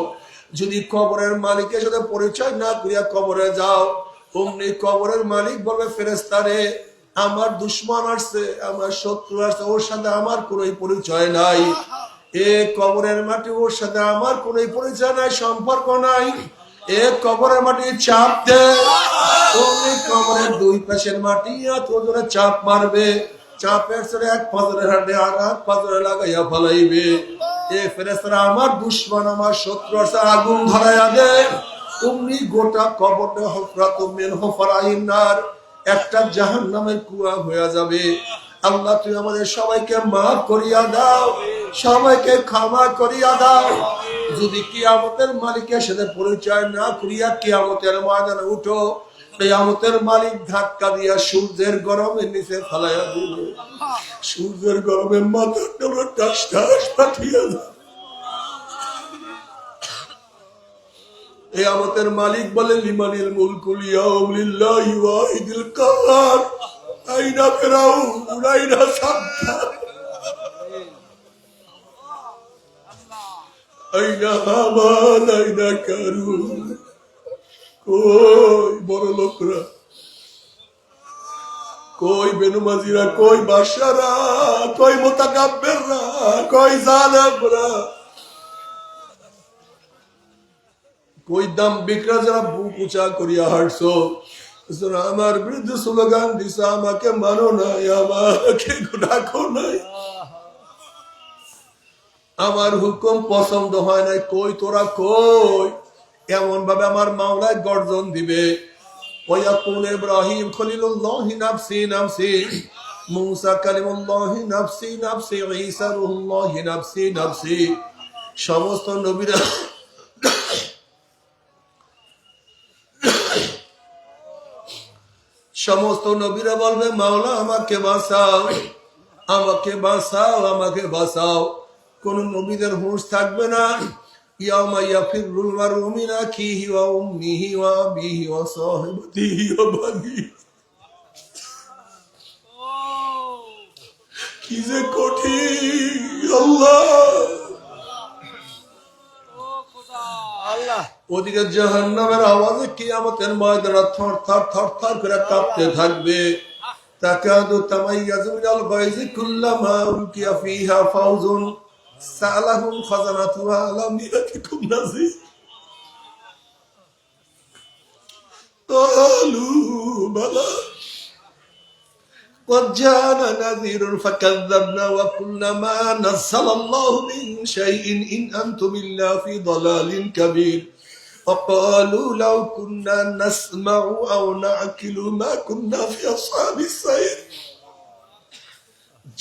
যদি কবরের মালিকের সাথে পরিচয় না করিয়া কবরে যাও, অমনি কবরের মালিক বলবে ফেরেশতারে, আমার দুশ্মন আসছে, আমার শত্রু আসছে, ওর সাথে আমার কোনো পরিচয় নাই। এ কবরের মাটি, ওর সাথে আমার কোনো পরিচয় নাই, সম্পর্ক নাই। এ কবরের মাটি চাপ দে, অমনি কবরের দুই পাশের মাটি এত জোরে চাপ মারবে, চাপের সরে এক পাথরের হাতে আর এক পাথরে লাগাইয়া ফেলাইবে। এ ফেরেশতারা আমার দুশ্মন, আমার শত্রু আসছে, আগুন ধরাইয়া দে। অমনি গোটা কবরটা হুফরাতুম মিন হুফরাইন নার, একটা জাহান্নামের কুয়া হয়ে যাবে। আল্লাহ তুই আমাদের সবাইকে মাফ করিয়া দাও, সবাইকে ক্ষমা করিয়া দাও। যদি কিয়ামতের মালিকের সাথে পরিচয় না করিয়া কিয়ামতের ময়দানে উঠো, কিয়ামতের মালিক ধাক্কা দিয়া সূর্যের গরমের নিচে ফেলাইয়া দিবে, সূর্যের গরমে মাথাটা টাস টাস পাঠিয়ে দাও। কিয়ামতের মালিক বলে লিমানিল মুলকুল ইয়াউম লিল্লাহি ওয়াহিদিল কাহার, আইনা ফিরাউন আইনা সাদ্দার, আইনা হামান আইনা কারুন। কই বড় লোকরা, কই বেনুমাজিরা, কই বাদশারা, কই মুতাকাব্বিররা, কই জালেমরা, কই দাম্ভিকরা যারা বুক উঁচা করিয়া হাঁটছো, আমার বিরুদ্ধে স্লোগান দিছ, আমাকে মানো নাই, আমাকে ডাকো নাই, আমার হুকুম পছন্দ হয় নাই, কই তোরা কই? এমন ভাবে আমার মাওলায় গর্জন দিবে। ওয়াকুল ইব্রাহিম খলিলুল্লাহি নাফসি নাফসি, মুসা কালিমুল্লাহি নাফসি নাফসি, ঈসা রূহুল্লাহি নাফসি নাফসি। সমস্ত নবীরা সমস্ত নবীরা বলবে মাওলা আমাকে বাঁচাও, আমাকে বাঁচাও, আমাকে বাঁচাও। কোন নবীদের হুঁশ থাকবে না। ইয়াউমা ইয়াফিরুল মারউ মিন আখিহি ওয়া উম্মিহি ওয়া আবিহি ওয়া সাহিবাতিহি ওয়া বানিহি। কি যে কঠিন আল্লাহ। ওদিকে জাহান্নামের আওয়াজে কিয়ামতের ময়দানে থর থর থর থর করে কাঁপতে থাকবে। তাকাদু তামাইয়াজু মিনাল গায়জি কুল্লামা উলকিয়া ফিহা ফাউজুন সালাহুম খাজানাতুহা আলাম ইয়াতিকুম নাযীর। ক্বালু বালা قد جاءنا نذير فكذبنا وقلنا ما نزل الله من شيء إن أنتم إلا في ضلال كبير وقالوا لو كنا نسمع أو نعقل ما كنا في أصحاب السعير।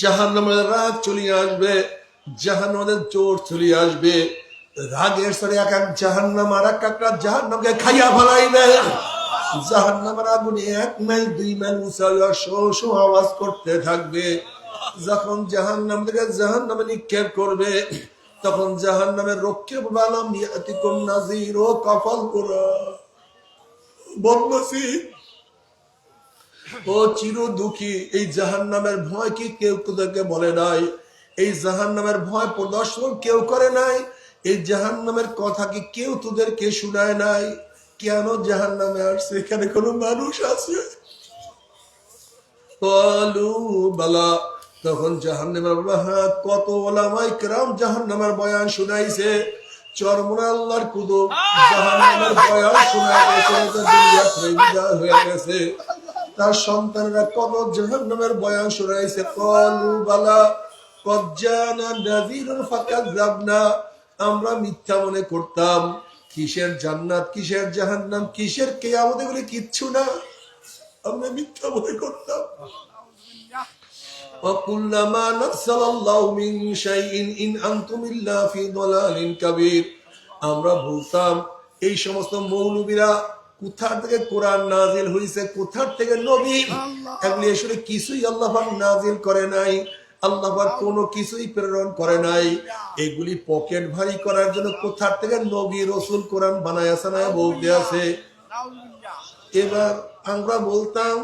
জাহান্নামের রাগ চলে আসবে, জাহান্নামের জোর চলে আসবে। রাগের সরে এক এক জাহান্নাম আর এক একটা জাহান্নামকে খাইয়া ফেলাইবে। জাহান্নামের আগুনে 1 মাইল 2 মাইল উঁচা শো শো আওয়াজ করতে থাকবে। যখন জাহান্নাম থেকে জাহান্নামে নিক্ষেপ করবে, তখন জাহান্নামের রক্ষে বালাম ইয়াতিকুম নাযীর, ও কপাল পোড়া বদনসি, ও চির দুঃখী, এই জাহান্নামের ভয় কি কেউ তোদেরকে বলে নাই? এই জাহান্নামের ভয় প্রদর্শন কেউ করে নাই? এই জাহান্নামের কথা কি কেউ তোদেরকে শুনায় নাই? কেন জাহান্নামে আসছে? এখানে কোনো মানুষ আছে? ক্বালু বালা, তখন জাহান্নামের বলবে, হ্যাঁ, কত ওলামায়ে কেরাম জাহান্নামের বয়ান শুনাইছে। চরমোনা আল্লাহর কুদুব জাহান্নামের বয়ান শুনাইছে, দুনিয়া থেকে বিদায় হয়ে গেছে। তার সন্তানরা কত জাহান্নামের বয়ান শুনাইছে। ক্বালু বালা ক্বাদ জানা নাযীরুন ফাকাযাবনা, আমরা মিথ্যা মনে করতাম। কিসের জান্নাত, কিসের জাহান্নাম, কিসের কিয়ামত, এগুলি কিচ্ছু না, আমরা মিথ্যা মনে করতাম। وَكُلَّمَا نَزَّلَ اللَّهُ مِن شَيْءٍ إِنْ أَنْتُمْ إِلَّا فِي ضَلَالٍ كَبِيرٍ, আমরা বলতাম এই সমস্ত মৌলবীরা কোথা থেকে কোরআন নাজিল হয়েছে, কোথা থেকে নবী, এগুলি আসলে কিছুই আল্লাহ পাক নাজিল করে নাই। আল্লাহ পাক কোনো কিছুই প্রেরণ করে নাই। এগুলি পকেট ভারী করার জন্য কোথা থেকে নবী রাসূল কোরআন বানায় সানায় বলতে আছে। এবার আমরা বলতাম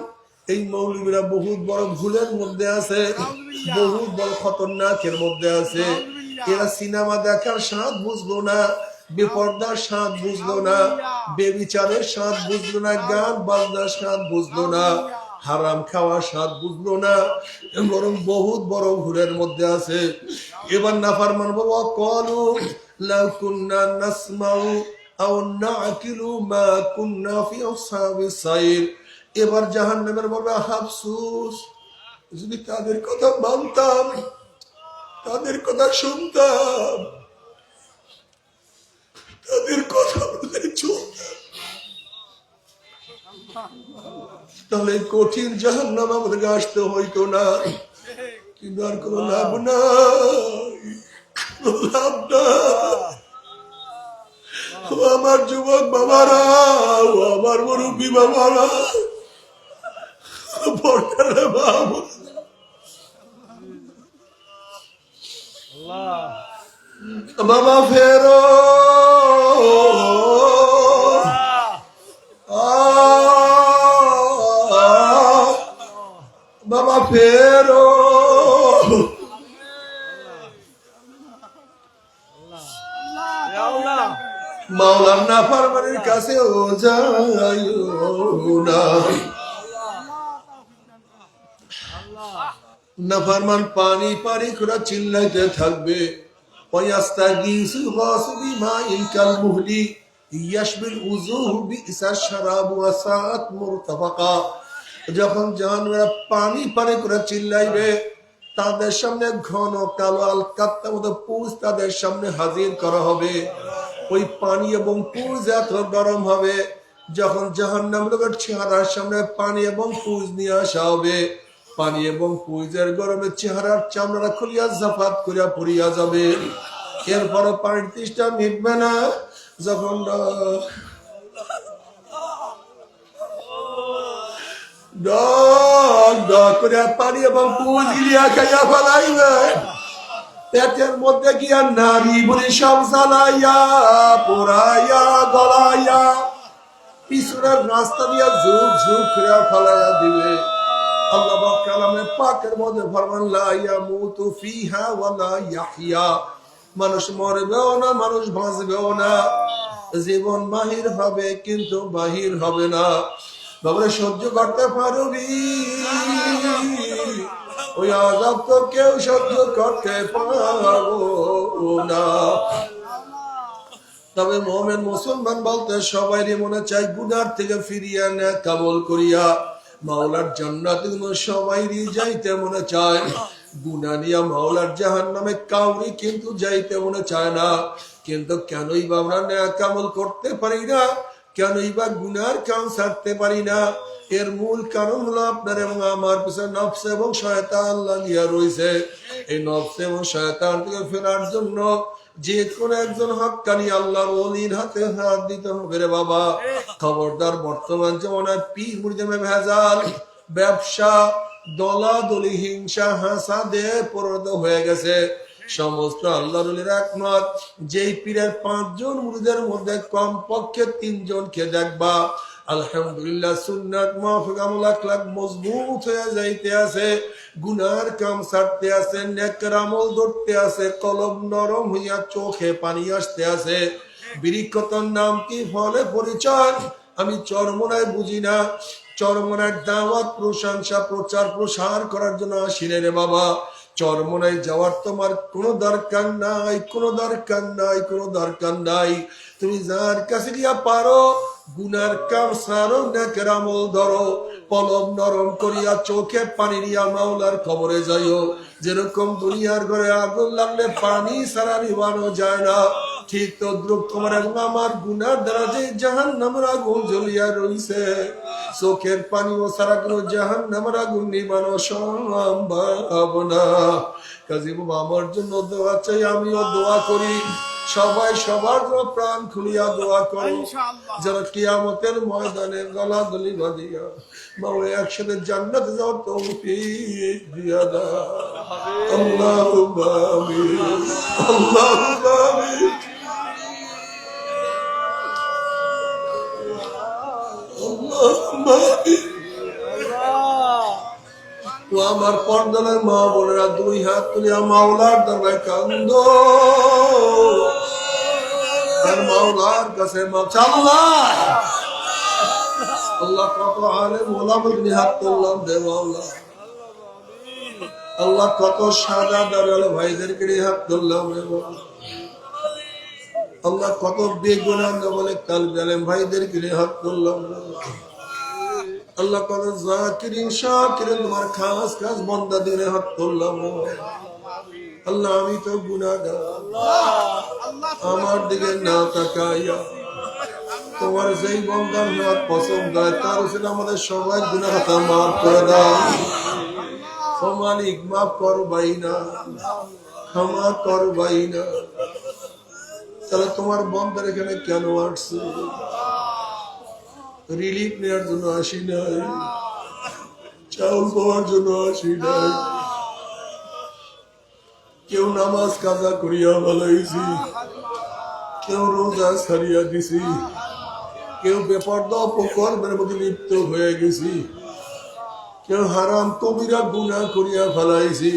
এই মৌলবীরা বহুত বড় ভুলের মধ্যে আছে, বহুত বড় খতরনাকের মধ্যে আছে। এরা সিনেমা দেখার স্বাদ বুঝলো না, বেপর্দার স্বাদ বুঝলো না, বেবিচারের স্বাদ বুঝলো না, গান বাজনার স্বাদ বুঝলো না, হারাম খাওয়ার স্বাদ বুঝলো না, বরং বহুত বড় ভুলের মধ্যে আছে। এবার নাফরমান বলবো, ক্বালু লাউ কুন্না নাসমাউ আও নাকিলু মা কুন্না ফি আসহাবিস সাইর, এবার জাহান্নামের বলবে, আফসোস, যদি তাদের কথা মানতাম, তাদের কথা শুনতাম, তাদের কথা বলে চলতাম, তাহলে কঠিন জাহান্নাম আমাদেরকে আসতে হইতো না। কিন্তু আর কোনো লাভ নাই, কোনো লাভ নাই। ও আমার যুবক বাবারা, ও আমার মুরব্বী বাবারা, বাবা ফেরো, বাবা ফেরো, মাওলার নাফরমানের কাছে ও যাইও না। নাফরমান পানি পানি করে চিল্লাইতে থাকবে, ওয়াস্তাগীসু গাসু বিমাইন কাল মুহলি ইয়াশবিল উযুহু বিইসা শারাবু ওয়া সাআত মুরতাফাকা, যখন জাহান্নামীরা পানি পানি করে চিল্লাইবে, তাদের সামনে ঘন কালো আলকাত্তার মতো পুঁজ তাদের সামনে হাজির করা হবে। ওই পানি এবং পুঁজ এত গরম হবে, যখন জাহান্নামীদের চেহারার সামনে পানি এবং পুঁজ নিয়ে আসা হবে, পানি এবং পুঁজের গরমে চেহারার চামড়া খুলিয়া জাফাত করিয়া পড়িয়া যাবে। এরপরে পানির তৃষ্ণা মিটবে না। যখন পানি এবং পুঁজ গিলিয়া খাইয়া ফেলাইবে, পেটের মধ্যে গিয়া নারী বলি সব জ্বালাইয়া পোড়াইয়া গলাইয়া পিছনের রাস্তা দিয়া ঝুঁক ঝুঁক করে ফেলাইয়া দিবে। আল্লাহ পাক কালামে পাকের মধ্যে ফরমান, লা ইয়ামুতু ফিহা ওয়া লা ইয়াহইয়া, মানুষ মরবেও না, মানুষ বাঁচবেও না, জীবন বাহির হবে কিন্তু বাহির হবে না। বাবারে সহ্য করতে পারবি? ওই আযাব তো কেউ সহ্য করতে পারবো না। তবে মুমিন মুসলমান বলতে সবাইরই মনে চায় গুনার থেকে ফিরিয়া নেক আমল করিয়া মাওলার জান্নাতে সবাইরই যাইতে মনে চায়। গুনাহ নিয়া মাওলার জাহান্নামে কাউরি কিন্তু যাইতে মনে চায় না। কিন্তু কেনই বা আমরা নেক আমল করতে পারি না, কেনই বা গুনার কাম ছাড়তে পারি না? এর মূল কারণ হলো আপনার এবং আমার পিছনে নফস এবং শয়তান লাগিয়া রয়েছে। এই নফস এবং শয়তান থেকে ফেরার জন্য যে কোন একজন হক্কানি আল্লাহর ওলির হাতে হাত দিতে হবে রে বাবা। খবরদার, বর্তমান জমানায় পীর মুরিদে ভেজাল, ব্যবসা, দলাদলি, হিংসা, হাসাদে পরিণত হয়ে গেছে। সমস্ত আল্লাহর ওলির একমত, যেই পীরের 5 জন মুরিদের মধ্যে কমপক্ষে 3 জনকে দেখবা আলহামদুলিল্লাহ সুন্নাত মাহফিক আমল আখলাক মজবুত হয়ে যাইতে আছে, গুনার কাম ছাড়তে আছে, নেকের আমল ধরতে আছে, কলব নরম হইয়া চোখে পানি আসতে আছে। বৃক্ষতর নাম কি, ফলে পরিচয় আমি চরমনায় বুঝি না। চরমনার দাওয়াত, প্রশংসা, প্রচার প্রসার করার জন্য আসিলে রে বাবা। চরমনায় যাওয়ার তোমার কোনো দরকার নাই, কোনো দরকার নাই, কোনো দরকার নাই। তুমি যার কাছে গিয়া পারো গুনার কাম সারো, নেকের আমল ধরো, কলম নরম করিয়া চোখে পানি নিয়া মাওলার কবরে যাইও। যেরকম দুনিয়ার ঘরে আগুন লাগলে পানি ছাড়া নিবানো যায় না, ঠিক তদ্রুপ তোমার এবং আমার গুনার দ্বারা যে জাহান্নামের আগুন জ্বলিয়া রইছে, চোখের পানি ও সারা কোনো জাহান্নামের আগুন নিবানো সম্ভব না। কাজী বাবা, আমার জন্য দোয়া চাই, আমিও দোয়া করি। সবাই সবার জন্য প্রাণ খুলিয়া দোয়া করো, যারা কিয়ামতের ময়দানে গলা গলি বাঁধিয়া মাওলা একসাথে জান্নাতে যাওয়ার তৌফিক দিয়া দাও। আল্লাহুম্মা আমিন, আল্লাহুম্মা আমিন। তো আমার পর্দার মা বোনেরা 2 হাত তুলিয়া মাওলার দরবারে কান্দো, আর মাওলার কাছে আল্লাহ আল্লাহ কত আলেম ওলামাকে হাত তুললাম দে মাওলা। আল্লাহ কত সাদা দাঁড়াল ভাইদেরকে হাত তুললাম রে মাওলা। আল্লাহ কত বেগুনাহ বলে কালবে আলেম ভাইদেরকে হাত তুললাম রে মাওলা। আল্লাহ কত জাকিরিন শাকিরিন তোমার খাস খাস বান্দা দিনে হাত তুললাম রে মাওলা। আল্লাহ আমি তো গুনাহগার, আমার দিকে না তাকাইয়া তোমার যেই বান্দার হাত পছন্দ হয় তার উচিত আমাদের সবাই গুনাহ খাতা মাফ করে দাও। ও মালিক, মাফ করবাই না, ক্ষমা করবাই না। তাহলে তোমার বান্দার এখানে কেন আসছে? রিলিফ নেওয়ার জন্য আসি নাই, চাউল পাওয়ার জন্য আসি নাই। কেউ নামাজ কাজা করিয়া ফেলাইছি, কেউ রোজা ছাড়িয়া দিছি, কেউ বেপরদা অপকর্মের মধ্যে লিপ্ত হয়ে গেছি, কেউ হারাম কবিরা গুনাহ করিয়া ফেলাইছি।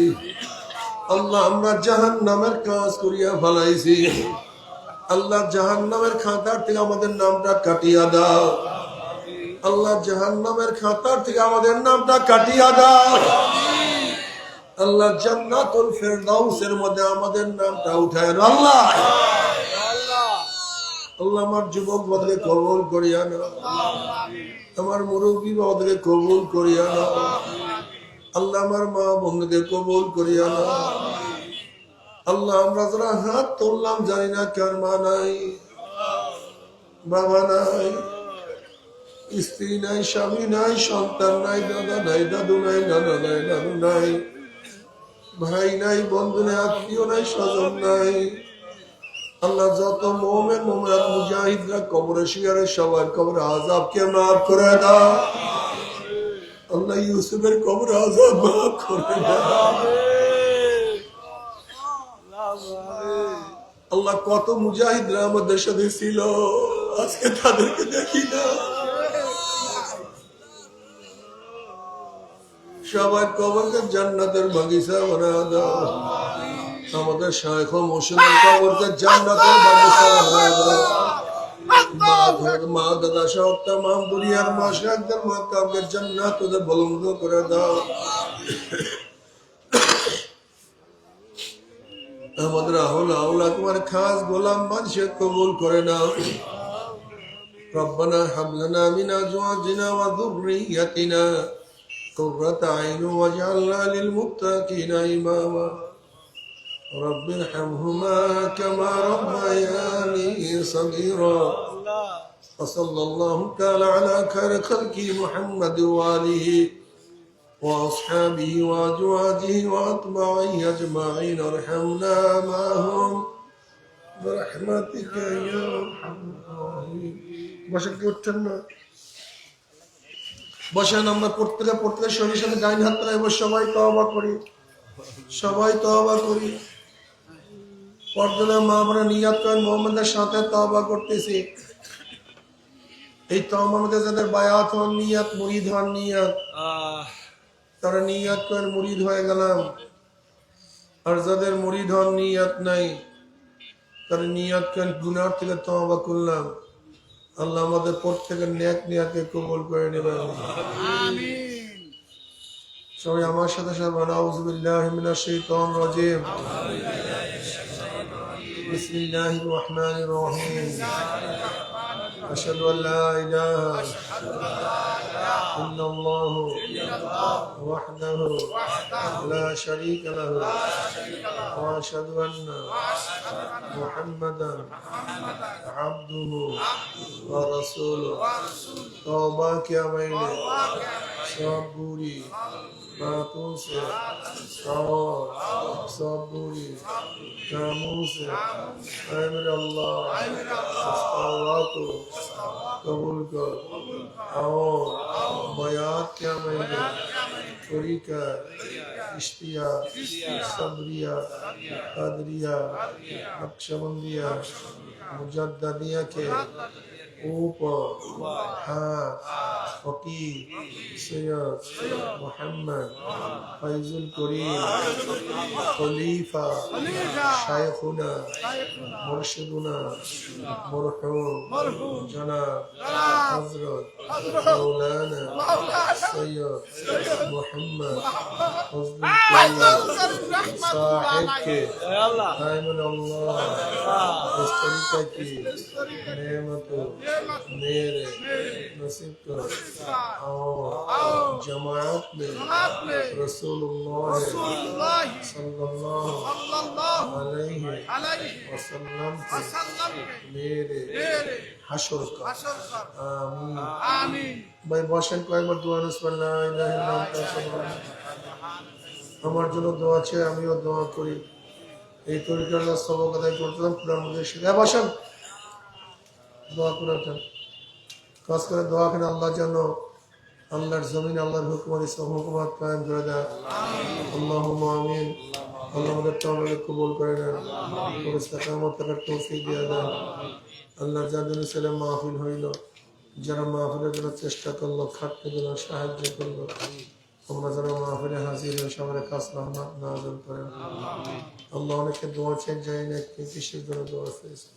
আল্লাহ আমরা জাহান্নামের কাজ করিয়া ফেলাইছি। আল্লাহ জাহান্নামের খাতার থেকে আমাদের নামটা কাটিয়া দাও। আল্লাহ জাহান্নামের খাতার থেকে আমাদের নামটা কাটিয়া দাও। আল্লাহ জান্নাতুল ফেরদাউসের মধ্যে আমাদের নামটা উঠায় দাও। আল্লাহ আল্লাহ আমার যুবক বদলে কবুল করিয়া নাও, আমার মুরব্বী বদলে কবুল করিয়া নাও। আল্লাহ আমার মা বোনকে কবুল করিয়া নাও। আল্লাহ আমরা যারা হাত তুললাম জানি না কার মা নাই, বাবা নাই, স্ত্রী নাই, স্বামী নাই, সন্তান নাই, দাদা নাই, দাদু নাই, নানা নাই, নানু নাই, ভাই নাই, বন্ধু নাই, আত্মীয় নাই, স্বজন নাই। আল্লাহ যত মুমিন মুমিনাত মুজাহিদরা কবরে শিয়ারে সবার কবরে আযাবকে মাফ করে দাও। আল্লাহ ইউসুফের কবরে আযাব মাফ করে দাও। আল্লাহ কত মুজাহিদরা আমাদের সাথে ছিল, আজকে তাদেরকে দেখি না। সবার কবরকে জান্নাতের বাগিচা বানায় দাও। আমাদের শায়খ মুর্শিদের কবরকে জান্নাতের বাগিচা বানায় দাও। মা দাদা সহ তামাম দুনিয়ার মাশায়েখদের মাকামকে জান্নাতে বুলন্দ করে দাও। আমাদের আওলা তোমার খাস গোলাম মানুষে কবুল করে নাও। রব্বানা হাব লানা মিন আজওয়াজিনা ওয়া যুররিয়াতিনা قرة عين واجعلنا للمتقين إماما رب ارحمهما كما ربياني صغيرا وصلى الله تعالى على خير خلقه محمد وآله وأصحابه وأزواجه وأتباعه أجمعين ارحمنا معهم برحمتك يا أرحم الراحمين বসে কি উঠছেন না বসেন আমরা প্রত্যেকে শরীরের সাথে ডাইন হাত রাখবো সবাই তওবা করি পর্দলে মা বোনা নিয়াত করেন মোহাম্মদের সাথে তওবা করতেছি এই তওবার মধ্যে যাদের বায়াত হন নিয়াত মুরিদ হন নিয়াত তারা নিয়াত করেন মুরিদ হয়ে গেলাম আর যাদের মুরিদ হন নিয়াত নাই তারা নিয়াত করেন গুনাহ থেকে তওবা করলাম আল্লাহ আমাদের প্রত্যেকের নেক নিয়াতকে কবুল করে নেবেন আমিন সবাই আমার সাথে সাথে আউযু বিল্লাহি মিনাশ শাইতানির রাজীম বিসমিল্লাহির রহমানির রহিম আশহাদু আল লা ইলাহা ইল্লাল্লাহ ওয়াহদাহু লা শারীকা লাহু ওয়া আশহাদু আন্না মুহাম্মাদান আবদুহু ওয়া রাসূলুহু তওবা কিয়া মাইনে सब बुरी बातों से और सब बुरी कामों से ऐ मेरे अल्लाह तौबा को कबूल कर और बयात क्या मैंने तरीका इश्तिया सब्रिया कदरिया नक्शबंदिया मुजद्दिया के ऊपर हाथ फकीर सैयद मोहम्मद फैजुल करीम खलीफा शायखुना मुर्शिदुना मरहूम जनाब हजरत मौलाना सैयद मोहम्मद फजलुल करीम साहिब के दाइमुल अल्लाह इस तरीका की नेमतों मेरे नसीब कर और जमात में रसूलुल्लाह सल्लल्लाहु अलैहि वसल्लम के मेरे हशर का आमीन भाई বসেন কয়েকবার দোয়া বিসমিল্লাহ লা ইলাহা ইল্লাল্লাহ আমার জন্য দোয়া আছে আমিও দোয়া করি এই তরিকার সবক আদায় করতাম পুরান মধ্যে শিখে বসেন দোয়া করেন খাস করে দোয়া করেন আল্লাহ যেন আল্লাহর জমিন আল্লাহর হুকুমত ইসলাম হুকুমত কায়েম করে দেয় আল্লাহুম্মা আমিন আল্লাহ আমাদের তওবাকে কবুল করে নেন ইস্তেকামত করার তৌফিক দিয়ে দেন আল্লাহ যাদের ছেলে মাহফিল হইল যারা মাহফিলের জন্য চেষ্টা করলো খাটতে জন্য সাহায্য করলো আমরা যারা মাহফিলে হাজির হয়ে সবার কাছে রহমত নাযিল করেন আল্লাহ অনেকে দোয়া চেয়ে যায় না কিসের জন্য দোয়া চেয়েছে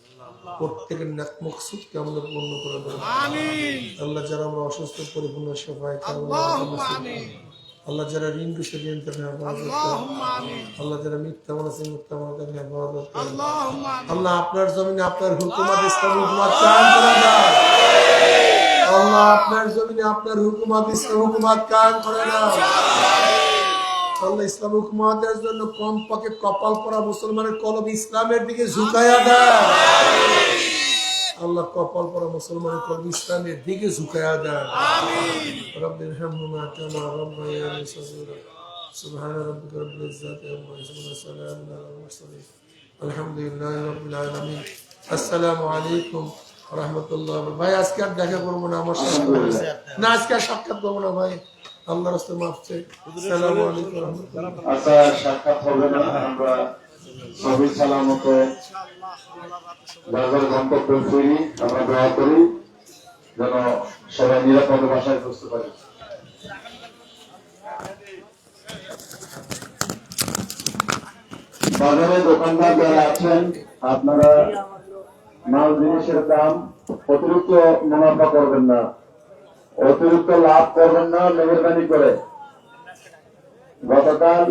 প্রত্যেকের নেক মকসুদকে আমরা পূর্ণ করে দেব আমিন আল্লাহ যারা আমরা অসুস্থ পরিপূর্ণ সেবায় আল্লাহুম্মা আমিন আল্লাহ যারা ঋণ বিষয় ঋণ থেকে হেফাজত আল্লাহুম্মা আমিন আল্লাহ যারা মিথ্যা বলেছে মিথ্যা বলাতে হেফাজত আল্লাহুম্মা আমিন আল্লাহ আপনার জমিনে আপনার হুকুমত ইসলামী হুকুমত কায়েম করে দাও আল্লাহ আপনার জমিনে আপনার হুকুমত ইসলামী হুকুমত কায়েম করে দাও আল্লাহ ইসলাম হুকুমতের জন্য কমপক্ষে কপাল পরা মুসলমানের কলব ইসলামের দিকে ঝুঁকায়া দেয় আল্লাহ কপাল পরা মুসলমানের কলব ইসলামের দিকে ঝুঁকায়া দেয় আমিন রব্বির হামহুমা কামা রাব্বায়ানি সগীরা সুবহান রাব্বিকা রব্বিল ইজ্জাতি আম্মা ইয়াসিফুন ওয়া সালামুন আলাল মুরসালিন আলহামদুলিল্লাহি রাব্বিল আলামিন আসসালামু আলাইকুম ওয়া রাহমাতুল্লাহি ভাই আজকে আর দেখা করব না আমার সাথে না আজকে আর সাক্ষাৎ করব না ভাই আল্লাহর রাস্তায় মাফ চাই আসসালামু আলাইকুম ওয়া রাহমাতুল্লাহ আচ্ছা সাক্ষাৎ হবে না আমরা সবই সালামত বাজার গন্তব্য ফিরি আমরা দোয়া করি যেন সবাই নিরাপদে বাসায় পৌঁছতে পারি বাজারে দোকানদার যারা আছেন আপনারা মাল জিনিসের দাম অতিরিক্ত মুনাফা করবেন না অতিরিক্ত লাভ করবেন না মেহরবানি করে গতকাল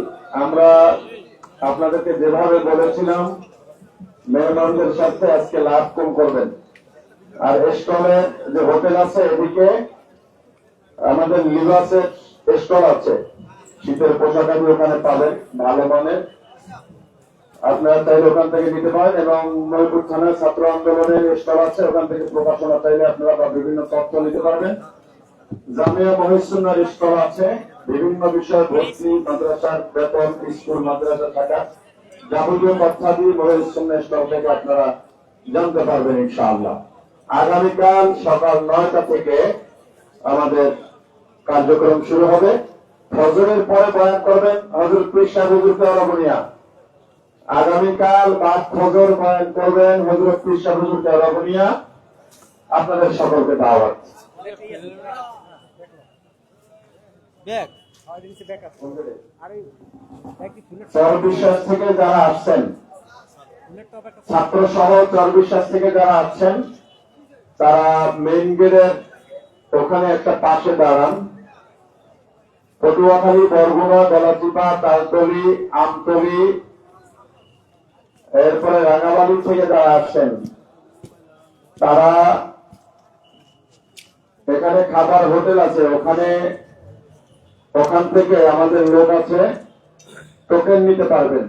আমরা আপনাদেরকে যেভাবে বলেছিলাম মেহমানদের সাথে আজকে লাভ কম করবেন আর স্টলে যে হোটেল আছে এদিকে আমাদের লিবাসের স্টল আছে শীতের পোশাকাদি ওখানে পাবেন ভালো মানের আপনারা চাইলে ওখান থেকে নিতে পারেন এবং ময়পুর থানার ছাত্র আন্দোলনের স্টল আছে ওখান থেকে প্রকাশনা চাইলে আপনারা বা বিভিন্ন তথ্য নিতে পারবেন জামিয়া মহিসুন্নার স্টল আছে বিভিন্ন বিষয় ভর্তি মাদ্রাসার বেতন স্কুল মাদ্রাসা থাকা যাবতীয় তথ্যাদি মহিউদ্দিন সুন্নাহ স্টল থেকে আপনারা জানতে পারবেন ইনশাআল্লাহ। আগামীকাল সকাল 9টা থেকে আমাদের কার্যক্রম শুরু হবে। ফজরের পরে বয়ান করবেন হযরত পীর সাহেব হুজুর কেওড়া বুনিয়া। আগামীকাল বাদ ফজর বয়ান করবেন হযরত পীর সাহেব হুজুর কেওড়া বুনিয়া। আপনাদের সকলকে দাওয়াত। চরবিশ্বাস থেকে যারা আসছেন, ছাত্র সহ চরবিশ্বাস থেকে যারা আসছেন, তারা মেইন গেটের ওখানে একটা পাশে দাঁড়ান। পটুয়াখালী, বরগুনা, গলাচিপা, তালতলি, আমতলি, এরপরে রাঙামাটি থেকে যারা আসছেন, তারা এখানে খাবার হোটেল আছে, ওখান থেকে আমাদের লোক আছে, টোকেন নিতে পারবেন।